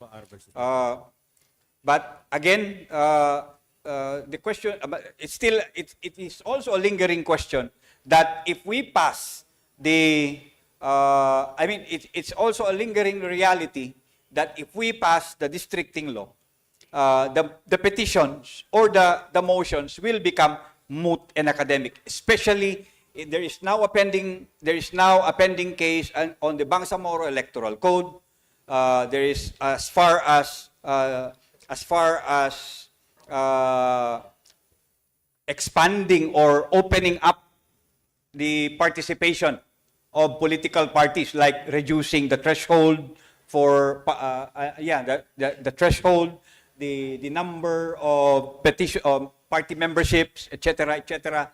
But again, the question, it is also a lingering question that if we pass it's also a lingering reality that if we pass the districting law, the petitions or the motions will become moot and academic, especially there is now a pending case on the Bangsamoro Electoral Code. There is as far as expanding or opening up the participation of political parties, like reducing the threshold for the threshold, the number of party memberships, etc., etc.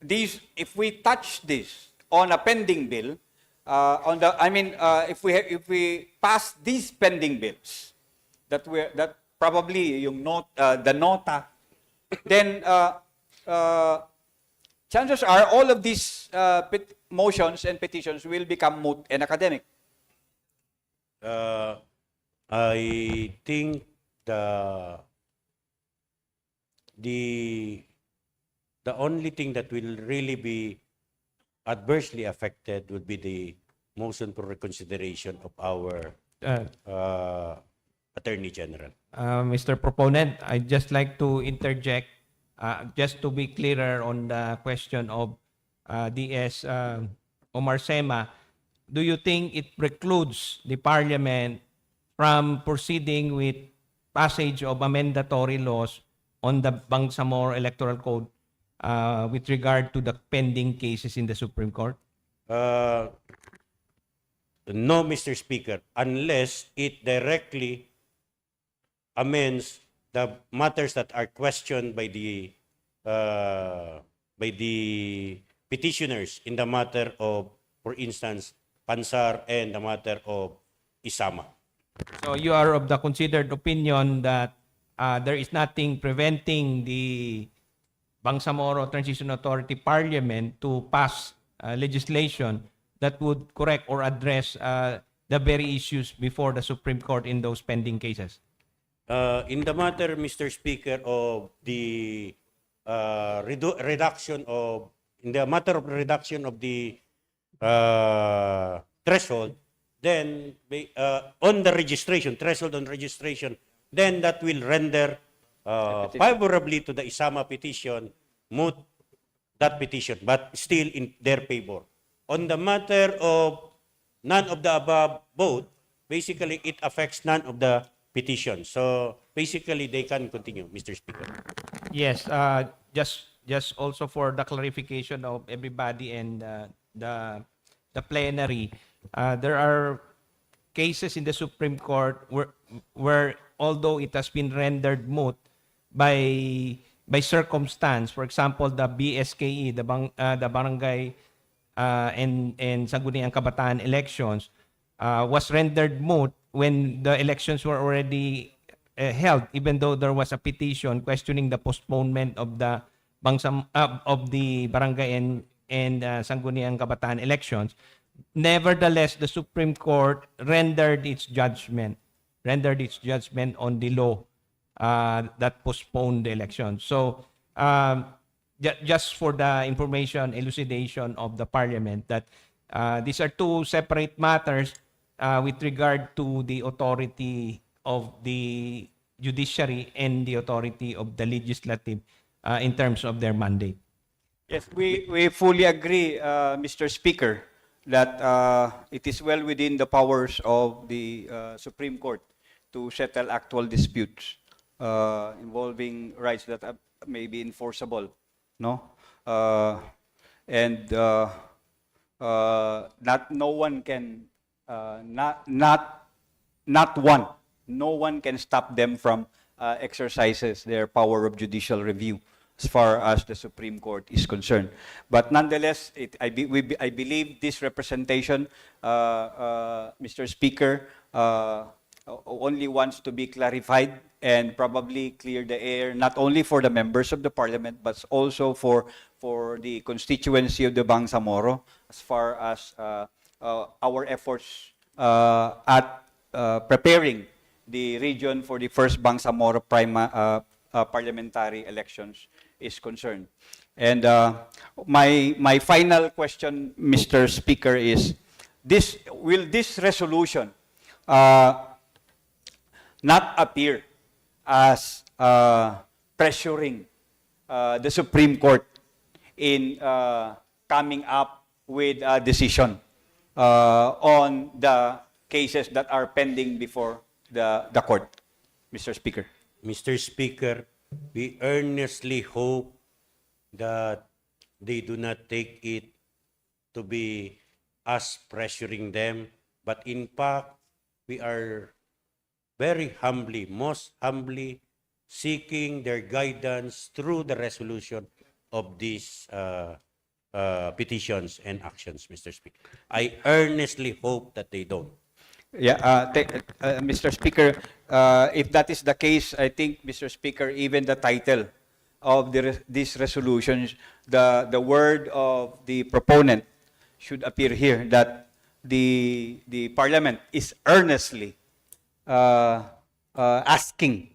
These, if we touch this on a pending bill, if we pass these pending bills, that probably yung the nota, then chances are all of these motions and petitions will become moot and academic. I think the only thing that will really be adversely affected would be the motion for reconsideration of our Attorney General. Mr. Proponent, I'd just like to interject, just to be clearer on the question of DS Omar Sema. Do you think it precludes the Parliament from proceeding with passage of amendatory laws on the Bangsamoro Electoral Code with regard to the pending cases in the Supreme Court? No, Mr. Speaker, unless it directly amends the matters that are questioned by the petitioners in the matter of, for instance, Pansar and the matter of Isama. So you are of the considered opinion that there is nothing preventing the Bangsamoro Transition Authority Parliament to pass legislation that would correct or address the very issues before the Supreme Court in those pending cases? In the matter, Mr. Speaker, of the reduction of the threshold, then on the registration, threshold on registration, then that will render favorably to the Isama petition, moot that petition, but still in their favor. On the matter of none of the above both, basically it affects none of the petitions. So basically they can continue, Mr. Speaker. Yes, just also for the clarification of everybody and the plenary, there are cases in the Supreme Court where although it has been rendered moot by circumstance, for example, the BSKE, the Barangay and Sangguniang Kabataan elections was rendered moot when the elections were already held, even though there was a petition questioning the postponement of the Barangay and Sangguniang Kabataan elections. Nevertheless, the Supreme Court rendered its judgment on the law that postponed the election. So, just for the information, elucidation of the Parliament, that these are two separate matters with regard to the authority of the judiciary and the authority of the legislative in terms of their mandate. Yes, we fully agree, Mr. Speaker, that it is well within the powers of the Supreme Court to settle actual disputes involving rights that may be enforceable, no? No one can stop them from exercises their power of judicial review as far as the Supreme Court is concerned. But nonetheless, I believe this representation, Mr. Speaker, only wants to be clarified and probably clear the air, not only for the members of the Parliament, but also for the constituency of the Bangsamoro, as far as our efforts at preparing the region for the first Bangsamoro parliamentary elections is concerned. And my final question, Mr. Speaker, is will this resolution not appear as pressuring the Supreme Court in coming up with a decision on the cases that are pending before the court, Mr. Speaker? Mr. Speaker, we earnestly hope that they do not take it to be us pressuring them, but in fact, we are very humbly, most humbly, seeking their guidance through the resolution of these petitions and actions, Mr. Speaker. I earnestly hope that they don't. Yeah, Mr. Speaker, if that is the case, I think, Mr. Speaker, even the title of these resolutions, the word of the proponent should appear here, that the Parliament is earnestly asking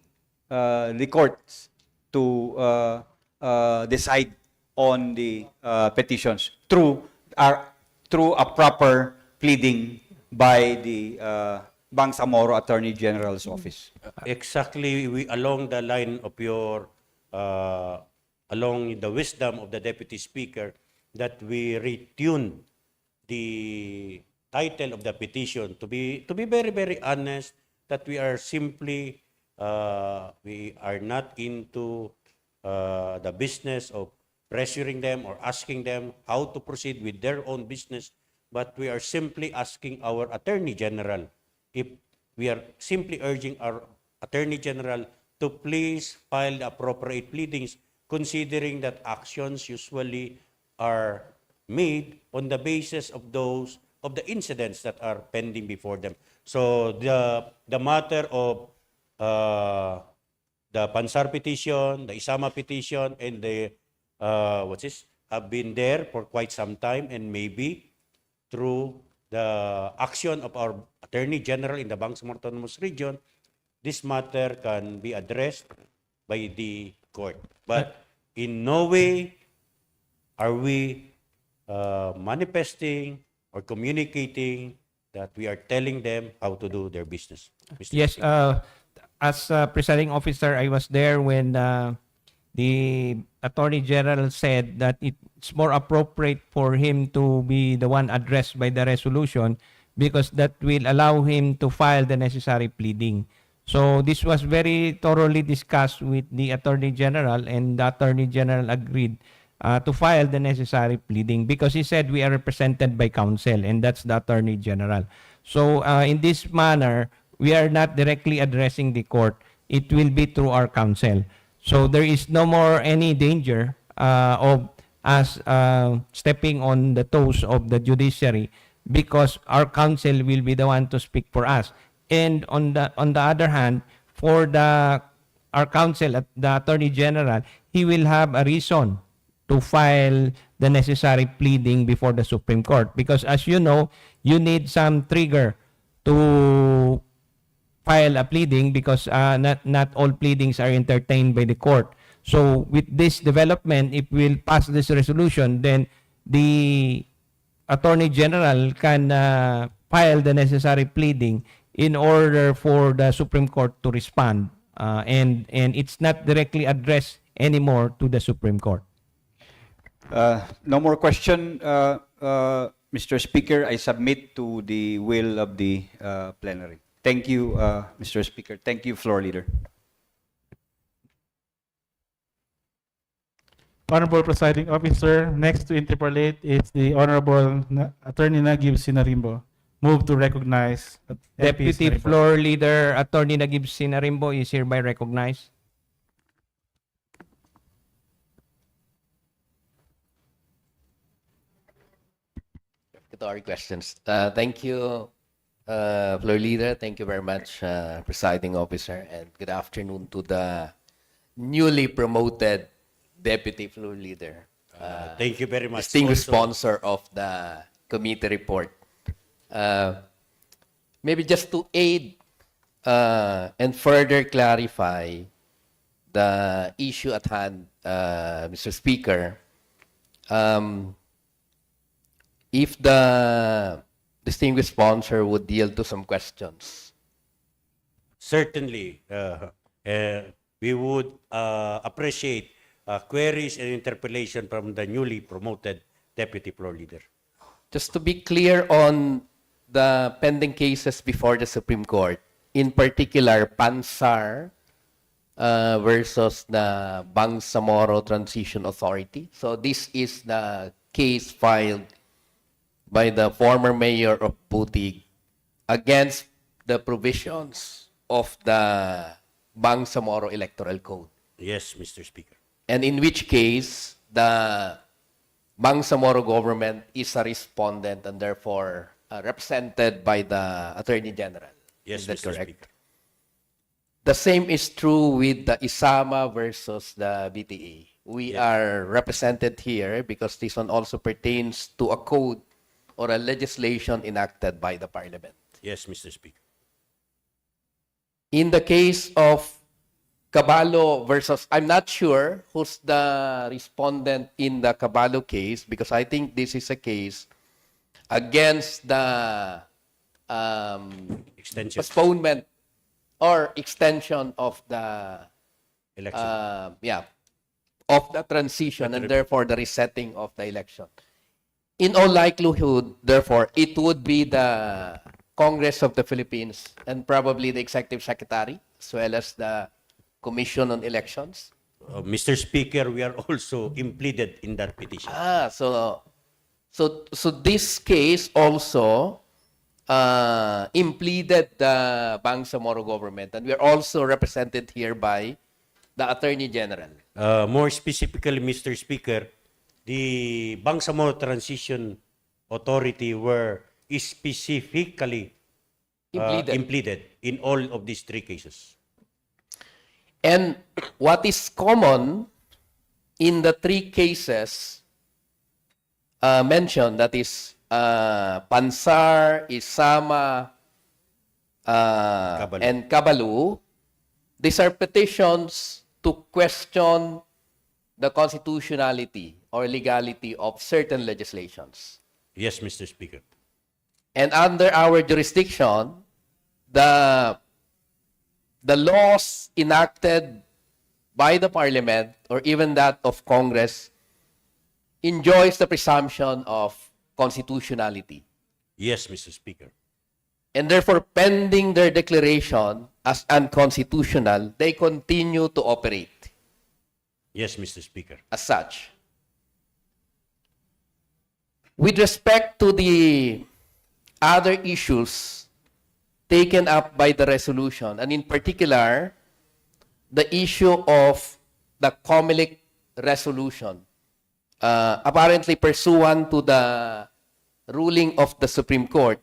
the courts to decide on the petitions through a proper pleading by the Bangsamoro Attorney General's office. Exactly, along the line of your, along the wisdom of the Deputy Speaker, that we retune the title of the petition to be very, very honest, that we are simply, we are not into the business of pressuring them or asking them how to proceed with their own business, but we are simply asking our Attorney General, if we are simply urging our Attorney General to please file the appropriate pleadings, considering that actions usually are made on the basis of the incidents that are pending before them. So the matter of the Pansar petition, the Isama petition, and the have been there for quite some time, and maybe through the action of our Attorney General in the Bangsamoro Autonomous Region, this matter can be addressed by the court. But in no way are we manifesting or communicating that we are telling them how to do their business. Mr. Yes, Speaker. as presiding officer, I was there when the Attorney General said that it's more appropriate for him to be the one addressed by the resolution because that will allow him to file the necessary pleading. So this was very thoroughly discussed with the Attorney General, and the Attorney General agreed to file the necessary pleading because he said we are represented by counsel, and that's the Attorney General. So in this manner, we are not directly addressing the court. It will be through our counsel. So there is no more any danger of us stepping on the toes of the judiciary because our counsel will be the one to speak for us. And on the other hand, for our counsel, the Attorney General, he will have a reason to file the necessary pleading before the Supreme Court. Because as you know, you need some trigger to file a pleading because not all pleadings are entertained by the court. So with this development, if we'll pass this resolution, then the Attorney General can file the necessary pleading in order for the Supreme Court to respond. And it's not directly addressed anymore to the Supreme Court. No more question, Mr. Speaker. I submit to the will of the plenary. Thank you, Mr. Speaker. Thank you, Floor Leader. Honorable Presiding Officer, next to interpolate is the Honorable Attorney Nagib Sinarimbo. Move to recognize Deputy Floor Leader Attorney Nagib Sinarimbo is hereby recognized. to our questions. Thank you, Floor Leader. Thank you very much, Presiding Officer, and good afternoon to the newly promoted Deputy Floor Leader. Thank you very much. Distinguished Also, sponsor of the committee report. Maybe just to aid and further clarify the issue at hand, Mr. Speaker, if the distinguished sponsor would yield to some questions. certainly, we would appreciate queries and interpellation from the newly promoted Deputy Floor Leader. Just to be clear on the pending cases before the Supreme Court, in particular, Pansar versus the Bangsamoro Transition Authority. So this is the case filed by the former mayor of Putig against the provisions of the Bangsamoro Electoral Code. Yes, Mr. Speaker. And in which case, the Bangsamoro government is a respondent and therefore represented by the Attorney General. Yes, Is that Mr. correct? Speaker. The same is true with the Isama versus the BTA. We are represented here because this one also pertains to a code or a legislation enacted by the Parliament. Yes, Mr. Speaker. In the case of Caballo versus, I'm not sure who's the respondent in the Caballo case because I think this is a case against the Extension. postponement or extension of the Election. of the transition and therefore the resetting of the election. In all likelihood, therefore, it would be the Congress of the Philippines and probably the Executive Secretary as well as the Commission on Elections. Mr. Speaker, we are also impleaded in that petition. So this case also impleaded the Bangsamoro government, and we are also represented here by the Attorney General. More specifically, Mr. Speaker, the Bangsamoro Transition Authority were specifically impleaded in all of these three cases. And what is common in the three cases mentioned, that is Pansar, Isama, and Cabalu, these are petitions to question the constitutionality or legality of certain legislations. Yes, Mr. Speaker. And under our jurisdiction, the laws enacted by the Parliament or even that of Congress enjoys the presumption of constitutionality. Yes, Mr. Speaker. And therefore, pending their declaration as unconstitutional, they continue to operate Yes, Mr. Speaker. as such. With respect to the other issues taken up by the resolution, and in particular, the issue of the COMELEC resolution, apparently pursuant to the ruling of the Supreme Court,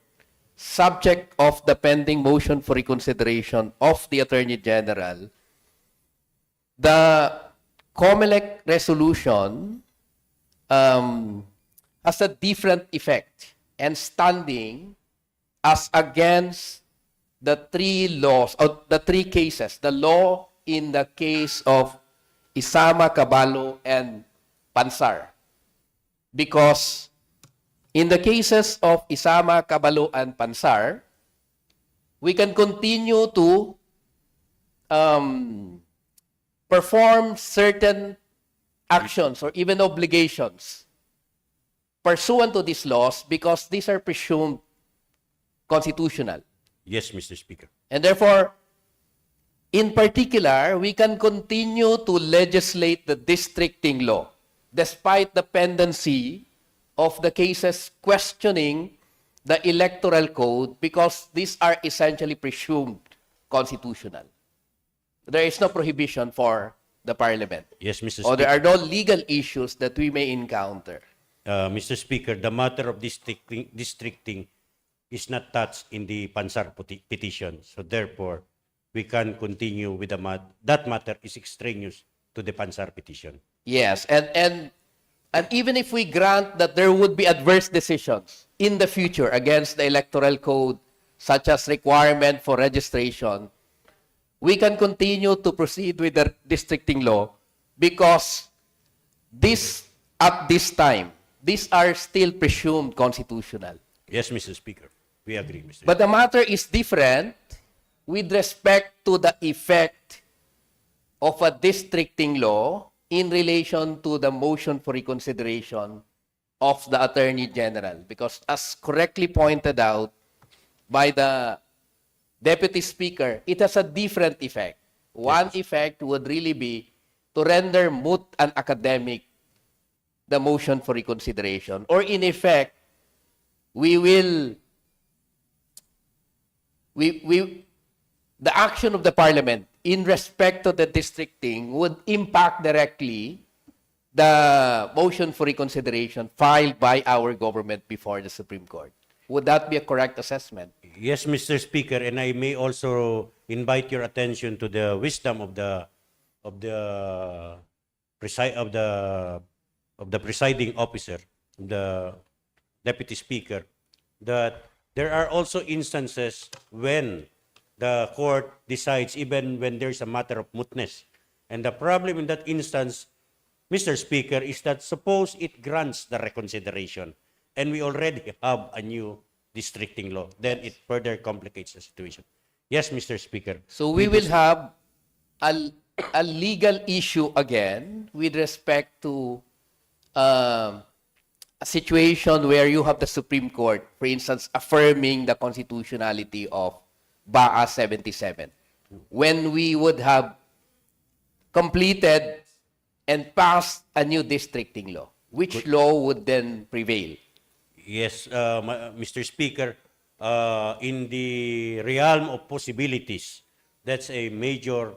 subject of the pending motion for reconsideration of the Attorney General, the COMELEC resolution has a different effect and standing as against the three laws, or the three cases, the law in the case of Isama, Caballo, and Pansar. Because in the cases of Isama, Caballo, and Pansar, we can continue to perform certain actions or even obligations pursuant to these laws because these are presumed constitutional. Yes, Mr. Speaker. And therefore, in particular, we can continue to legislate the districting law despite the pendency of the cases questioning the electoral code because these are essentially presumed constitutional. There is no prohibition for the Parliament. Yes, Mr. Or Speaker. there are no legal issues that we may encounter. Mr. Speaker, the matter of districting is not touched in the Pansar petition. So therefore, we can continue with that matter is extraneous to the Pansar petition. Yes, and even if we grant that there would be adverse decisions in the future against the electoral code, such as requirement for registration, we can continue to proceed with the districting law because at this time, these are still presumed constitutional. Yes, Mr. Speaker. We agree, Mr. But the matter is different with respect to the effect of a districting law in relation to the motion for reconsideration of the Attorney General. Because as correctly pointed out by the Deputy Speaker, it has a different effect. One effect would really be to render moot and academic the motion for reconsideration. Or in effect, the action of the Parliament in respect to the districting would impact directly the motion for reconsideration filed by our government before the Supreme Court. Would that be a correct assessment? Yes, Mr. Speaker, and I may also invite your attention to the wisdom of the presiding officer, the Deputy Speaker, that there are also instances when the court decides even when there's a matter of mootness. And the problem in that instance, Mr. Speaker, is that suppose it grants the reconsideration and we already have a new districting law, then it further complicates the situation. Yes, Mr. Speaker. So we will have a legal issue again with respect to a situation where you have the Supreme Court, for instance, affirming the constitutionality of BAA 77, when we would have completed and passed a new districting law. Which law would then prevail? Yes, Mr. Speaker, in the realm of possibilities, that's a major,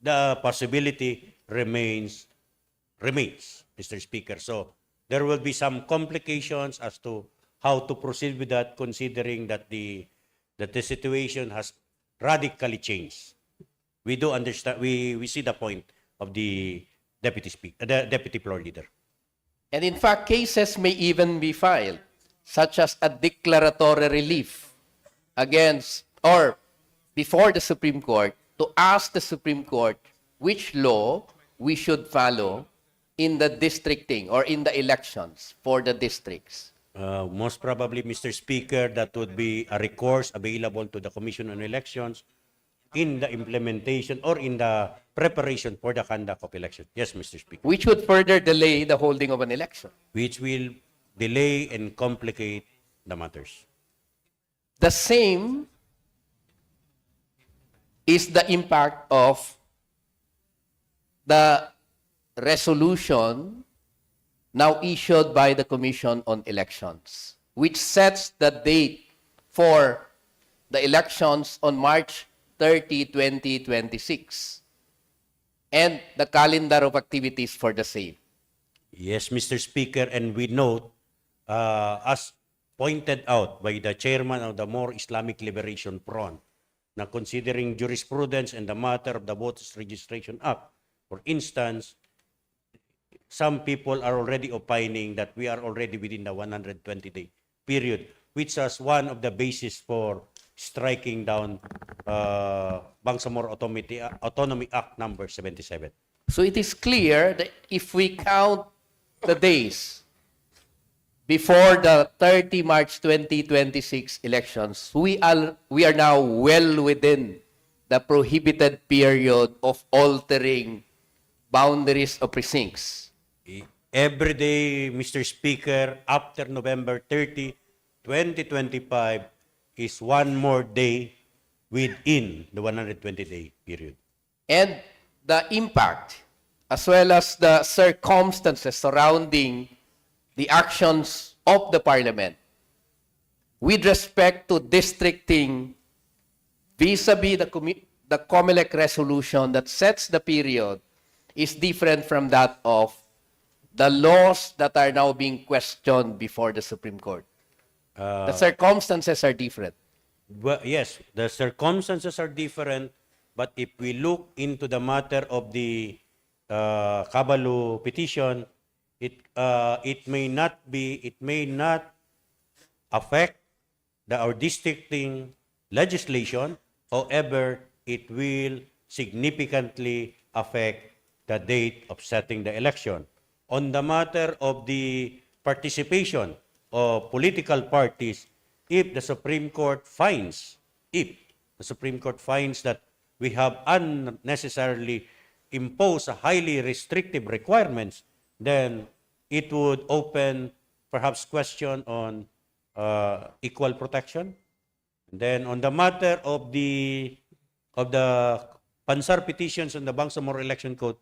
the possibility remains, Mr. Speaker. So there will be some complications as to how to proceed with that, considering that the situation has radically changed. We do understand, we see the point of the the Deputy Floor Leader. And in fact, cases may even be filed, such as a declaratory relief against or before the Supreme Court to ask the Supreme Court which law we should follow in the districting or in the elections for the districts. Most probably, Mr. Speaker, that would be a recourse available to the Commission on Elections in the implementation or in the preparation for the conduct of election. Yes, Mr. Speaker. Which would further delay the holding of an election. Which will delay and complicate the matters. The same is the impact of the resolution now issued by the Commission on Elections, which sets the date for the elections on March 30, 2026, and the calendar of activities for the same. Yes, Mr. Speaker, and we note, as pointed out by the chairman of the More Islamic Liberation Front, na considering jurisprudence and the matter of the Voters Registration Act, for instance, some people are already opining that we are already within the 120-day period, which is one of the basis for striking down Bangsamoro Autonomy Act number 77. So it is clear that if we count the days before the 30 March 2026 elections, we are now well within the prohibited period of altering boundaries of precincts. Every day, Mr. Speaker, after November 30, 2025, is one more day within the 120-day period. And the impact, as well as the circumstances surrounding the actions of the Parliament with respect to districting vis-a-vis the COMELEC resolution that sets the period is different from that of the laws that are now being questioned before the Supreme Court? The circumstances are different. Well, yes, the circumstances are different, but if we look into the matter of the Kabalu petition, it may not affect our districting legislation. However, it will significantly affect the date of setting the election. On the matter of the participation of political parties, if the Supreme Court finds that we have unnecessarily imposed a highly restrictive requirements, then it would open perhaps question on equal protection. Then on the matter of the Pansar petitions on the Bangsamoro election code,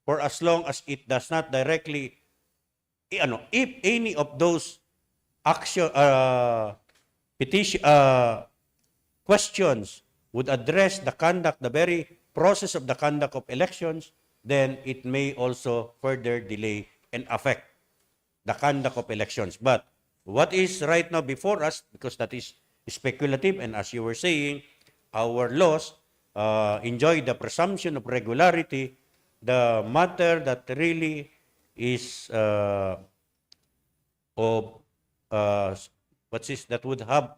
for as long as it does not directly, if any of those action petition questions would address the conduct, the very process of the conduct of elections, then it may also further delay and affect the conduct of elections. But what is right now before us, because that is speculative, and as you were saying, our laws enjoy the presumption of regularity. The matter that really is that would have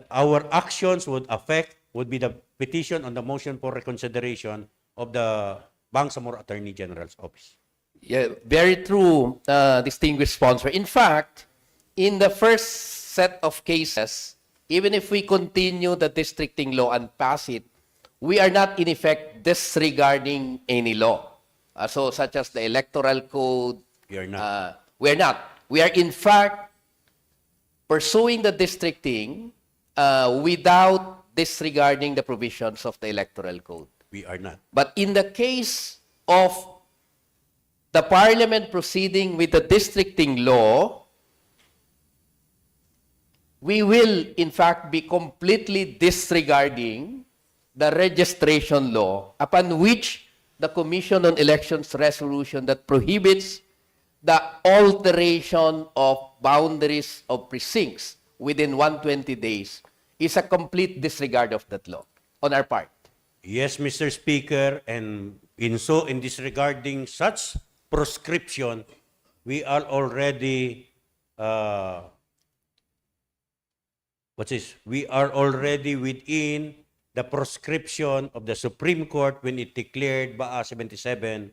our actions would affect would be the petition on the motion for reconsideration of the Bangsamoro Attorney General's office. Yeah, very true, distinguished sponsor. In fact, in the first set of cases, even if we continue the districting law and pass it, we are not in effect disregarding any law. So such as the electoral code. We are not. We are not. We are in fact pursuing the districting without disregarding the provisions of the electoral code. We are not. But in the case of the Parliament proceeding with the districting law, we will in fact be completely disregarding the registration law upon which the Commission on Elections resolution that prohibits the alteration of boundaries of precincts within 120 days is a complete disregard of that law on our part. Yes, Mr. Speaker, and in disregarding such proscription, we are already we are already within the proscription of the Supreme Court when it declared BA 77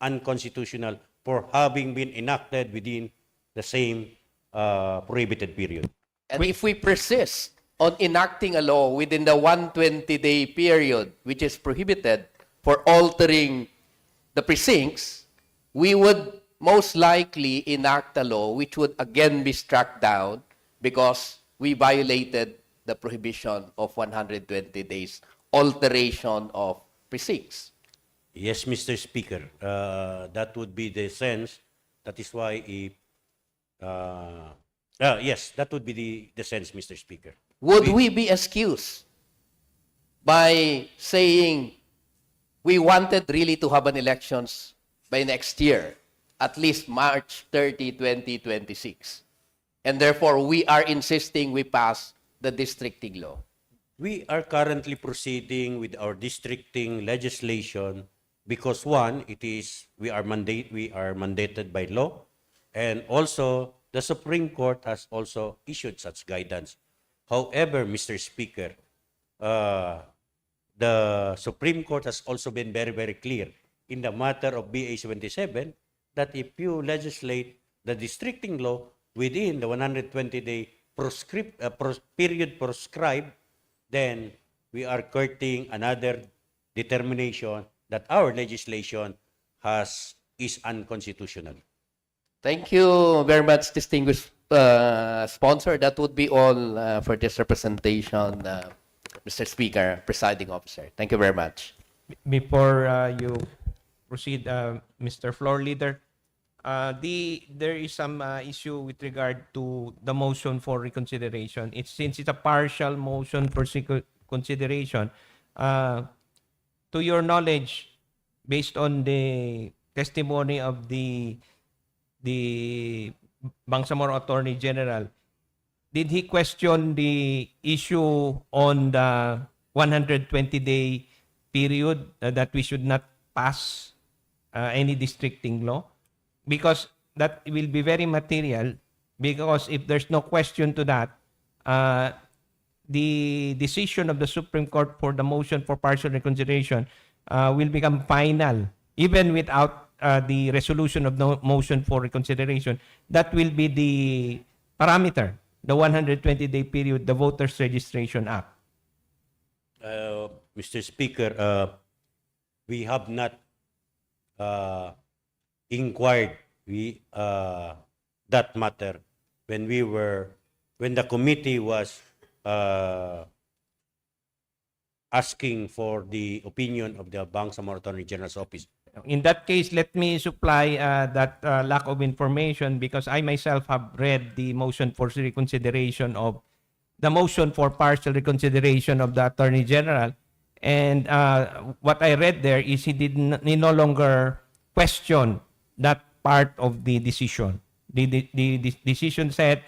unconstitutional for having been enacted within the same prohibited period. And if we persist on enacting a law within the 120-day period, which is prohibited for altering the precincts, we would most likely enact a law which would again be struck down because we violated the prohibition of 120 days alteration of precincts. Yes, Mr. Speaker, that would be the sense. That is why if yes, that would be the sense, Mr. Speaker. Would we be excused by saying we wanted really to have an elections by next year, at least March 30, 2026, and therefore we are insisting we pass the districting law? We are currently proceeding with our districting legislation because one, we are mandated by law, and also the Supreme Court has also issued such guidance. However, Mr. Speaker, the Supreme Court has also been very, very clear in the matter of BA 77 that if you legislate the districting law within the 120-day period prescribed, then we are courting another determination that our legislation is unconstitutional. Thank you very much, distinguished sponsor. That would be all for this representation, Mr. Speaker, presiding officer. Thank you very much. Before you proceed, Mr. Floor Leader, there is some issue with regard to the motion for reconsideration. Since it's a partial motion for consideration, to your knowledge, based on the testimony of the Bangsamoro Attorney General, did he question the issue on the 120-day period that we should not pass any districting law? Because that will be very material, because if there's no question to that, the decision of the Supreme Court for the motion for partial reconsideration will become final, even without the resolution of the motion for reconsideration. That will be the parameter, the 120-day period, the Voters Registration Act. Mr. Speaker, we have not inquired that matter when the committee was asking for the opinion of the Bangsamoro Attorney General's office. In that case, let me supply that lack of information, because I myself have read the motion for reconsideration of the motion for partial reconsideration of the Attorney General. And what I read there is he no longer question that part of the decision. The decision said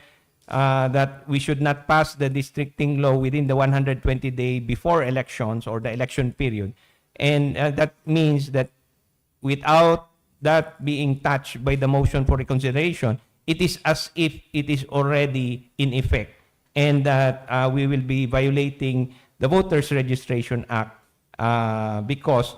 that we should not pass the districting law within the 120-day before elections or the election period. And that means that without that being touched by the motion for reconsideration, it is as if it is already in effect, and that we will be violating the Voters Registration Act because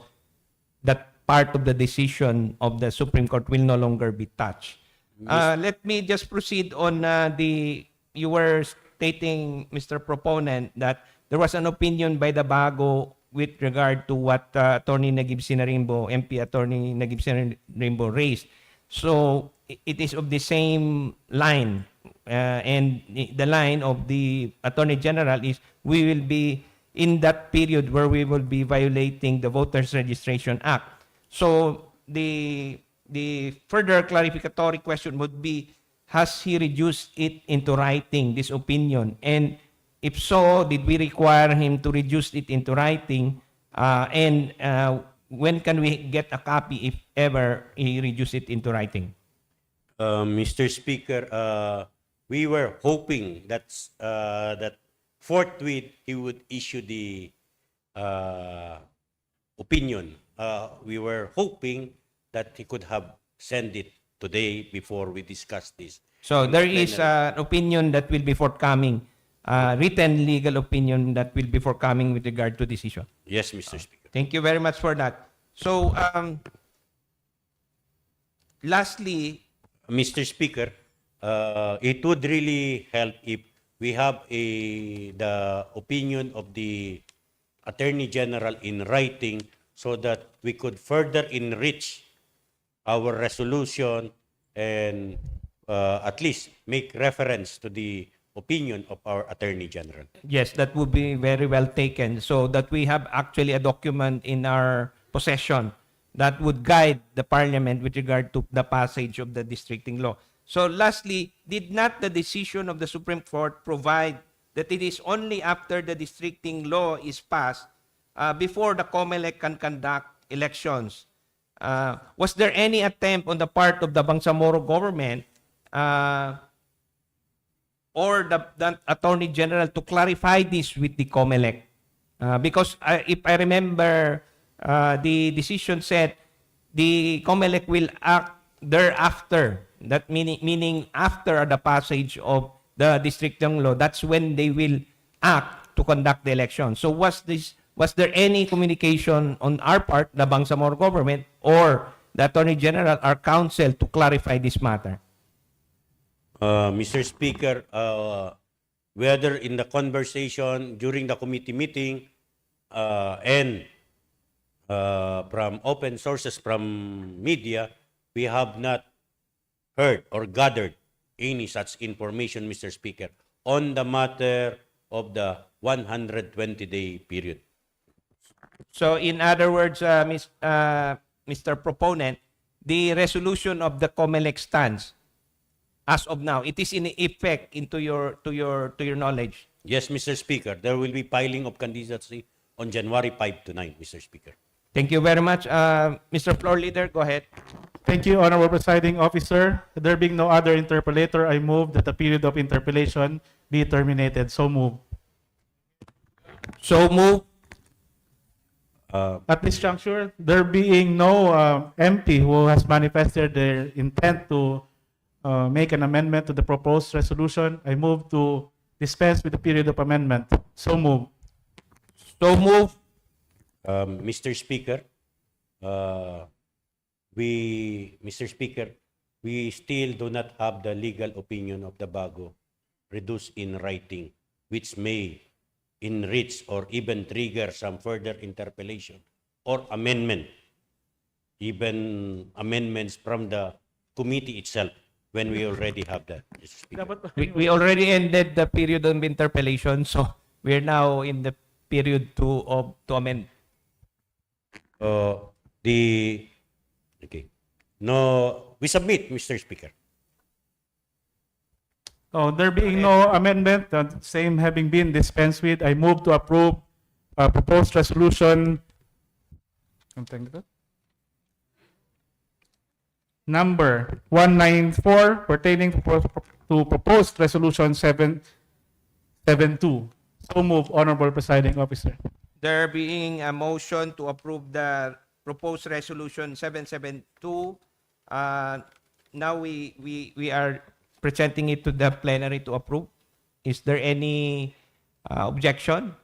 that part of the decision of the Supreme Court will no longer be touched. Let me just proceed on you were stating, Mr. Proponent, that there was an opinion by the Bago with regard to what Attorney Nagib Sinarimbo, MP Attorney Nagib Sinarimbo raised. So it is of the same line, and the line of the Attorney General is we will be in that period where we will be violating the Voters Registration Act. So the further clarificatory question would be, has he reduced it into writing, this opinion? And if so, did we require him to reduce it into writing? And when can we get a copy, if ever he reduced it into writing? Mr. Speaker, we were hoping that forthwith he would issue the opinion. We were hoping that he could have sent it today before we discuss this. So there is an opinion that will be forthcoming, written legal opinion that will be forthcoming with regard to this issue. Yes, Mr. Speaker. Thank you very much for that. So, lastly, Mr. Speaker, it would really help if we have the opinion of the Attorney General in writing, so that we could further enrich our resolution and at least make reference to the opinion of our Attorney General. yes, that would be very well taken, so that we have actually a document in our possession that would guide the Parliament with regard to the passage of the districting law. So lastly, did not the decision of the Supreme Court provide that it is only after the districting law is passed before the COMELEC can conduct elections? Was there any attempt on the part of the Bangsamoro government or the Attorney General to clarify this with the COMELEC? Because if I remember, the decision said the COMELEC will act thereafter. That meaning after the passage of the districting law, that's when they will act to conduct the election. So was there any communication on our part, the Bangsamoro government, or the Attorney General, our counsel, to clarify this matter? Mr. Speaker, whether in the conversation during the committee meeting and from open sources from media, we have not heard or gathered any such information, Mr. Speaker, on the matter of the 120-day period. So in other words, Mr. Proponent, the resolution of the COMELEC stands as of now. It is in effect into your knowledge. Yes, Mr. Speaker, there will be filing of candidacy on January 5 to 9, Mr. Speaker. Thank you very much. Mr. Floor Leader, go ahead. Thank you, Honorable Presiding Officer. There being no other interpolator, I move that the period of interpolation be terminated. So move. So move. At this juncture, there being no MP who has manifested their intent to make an amendment to the proposed resolution, I move to dispense with the period of amendment. So move. So move. Mr. Speaker, Mr. Speaker, we still do not have the legal opinion of the Bago reduced in writing, which may enrich or even trigger some further interpellation or amendment, even amendments from the committee itself, when we already have that, Mr. Speaker. We already ended the period of interpellation, so we're now in the period to amend. Okay. No, we submit, Mr. Speaker. Oh, there being no amendment, same having been dispensed with, I move to approve proposed resolution number 194 pertaining to proposed resolution 772. So move, Honorable Presiding Officer. There being a motion to approve the proposed resolution 772, now we are presenting it to the plenary to approve. Is there any objection?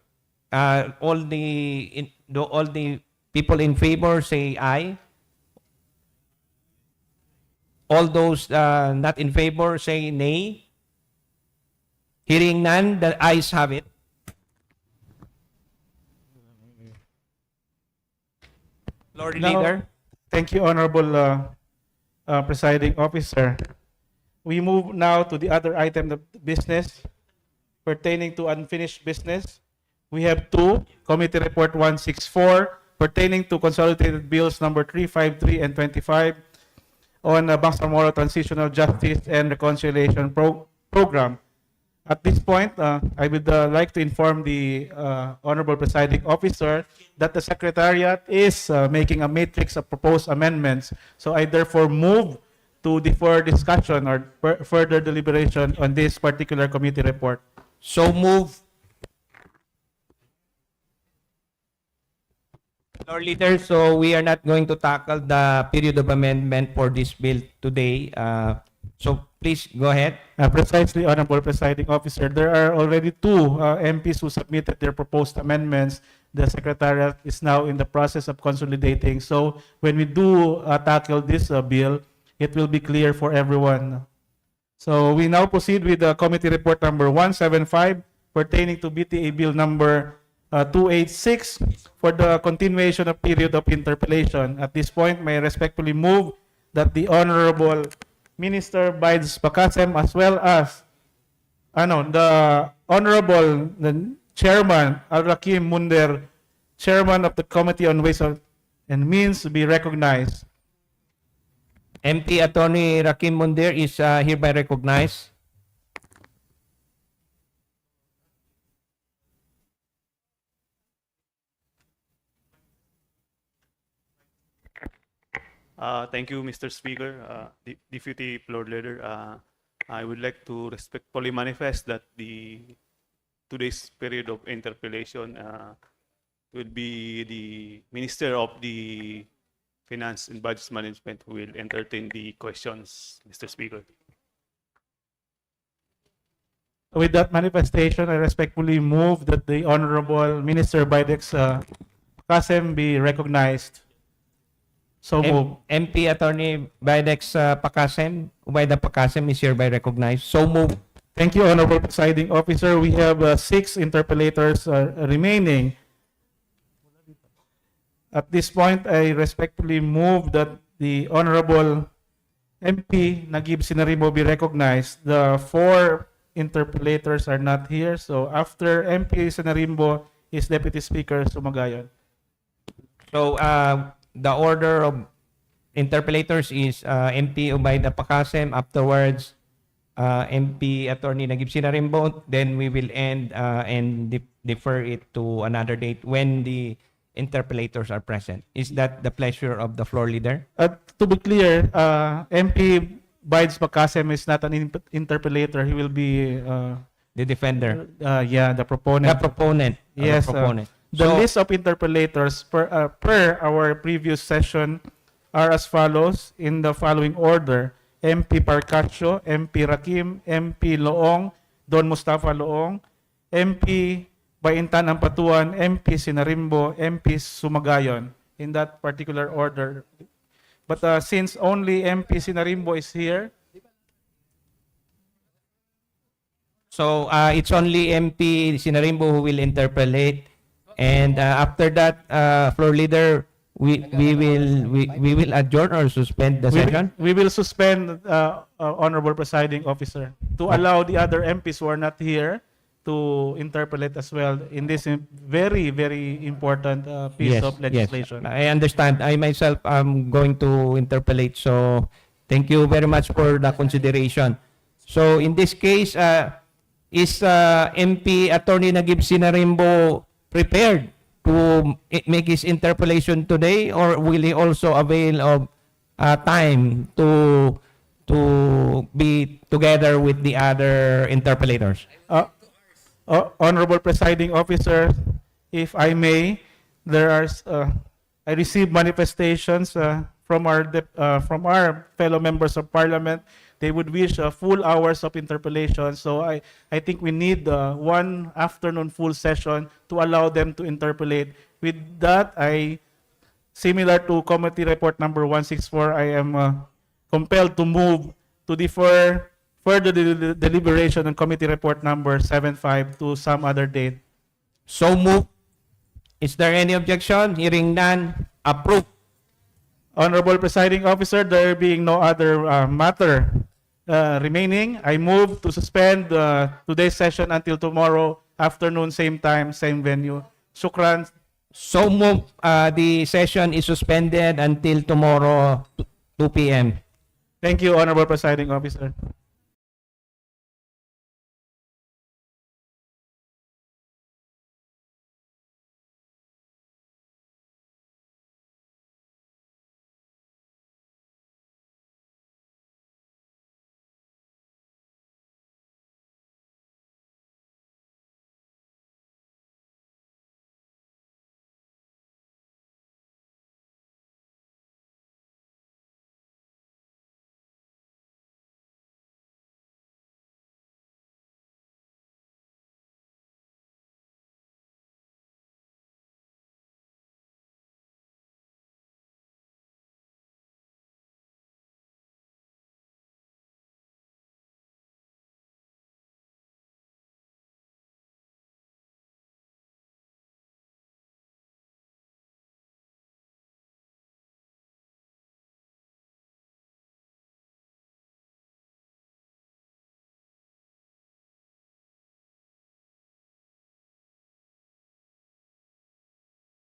All the people in favor say aye. All those not in favor say nay. Hearing none, the ayes have it. Lord Leader. Thank you, Honorable Presiding Officer. We move now to the other item of business pertaining to unfinished business. We have two, Committee Report 164 pertaining to consolidated bills number 353 and 25 on Bangsamoro Transitional Justice and Reconciliation Program. At this point, I would like to inform the Honorable Presiding Officer that the Secretariat is making a matrix of proposed amendments. So I therefore move to defer discussion or further deliberation on this particular committee report. So move. Lord Leader, so we are not going to tackle the period of amendment for this bill today. So please go ahead. Precisely, Honorable Presiding Officer, there are already two MPs who submitted their proposed amendments. The Secretariat is now in the process of consolidating. So when we do tackle this bill, it will be clear for everyone. So we now proceed with the committee report number 175 pertaining to BTA Bill number 286 for the continuation of period of interpellation. At this point, may I respectfully move that the Honorable Minister Bides Pakasem as well as the Honorable Chairman Al-Akhirah Munder, Chairman of the Committee on Ways and Means, be recognized. MP Attorney Rakim Mundir is hereby recognized. Thank you, Mr. Speaker. Deputy Floor Leader, I would like to respectfully manifest that today's period of interpellation will be the Minister of the Finance and Budget Management who will entertain the questions, Mr. Speaker. With that manifestation, I respectfully move that the Honorable Minister Bidex Pakasem be recognized. So move. MP Attorney Bidex Pakasem, Ubayda Pakasem is hereby recognized. So move. Thank you, Honorable Presiding Officer. We have 6 interpellators remaining. At this point, I respectfully move that the Honorable MP Nagib Sinarimo be recognized. The 4 interpellators are not here. So after MP Sinarimo is Deputy Speaker Sumagayon. So the order of interpellators is MP Ubayda Pakasem, afterwards MP Attorney Nagib Sinarimbo, then we will end and defer it to another date when the interpollators are present. Is that the pleasure of the floor leader? To be clear, MP Bides Bacasem is not an interpolator. He will be The defender. yeah, the proponent. The proponent. Yes, The proponent. the So- list of interpolators per our previous session are as follows in the following order: MP Parcaccio, MP Rakim, MP Loong, Don Mustafa Loong, MP Baintan Ampatuan, MP Sinarimbo, MP Sumagayon, in that particular order. But since only MP Sinarimbo is here, So it's only MP Sinarimbo who will interpolate, and after that, floor leader, we will adjourn or suspend the session. we will suspend, Honorable Presiding Officer, to allow the other MPs who are not here to interpolate as well in this very, very important piece of legislation. Yes. I understand. I myself am going to interpolate. So thank you very much for the consideration. So in this case, is MP Attorney Nagib Sinarimbo prepared to make his interpolation today, or will he also avail of time to be together with the other interpolators? Honorable Presiding Officer, if I may, there are I received manifestations from our fellow members of Parliament. They would wish full hours of interpolation. So I think we need one afternoon full session to allow them to interpolate. With that, similar to Committee Report number 164, I am compelled to move to defer further deliberation on Committee Report number 75 to some other date. So move. Is there any objection? Hearing none, approved. Honorable Presiding Officer, there being no other matter remaining, I move to suspend today's session until tomorrow afternoon, same time, same venue. Shukran. So move. The session is suspended until tomorrow 2 p.m. Thank you, Honorable Presiding Officer.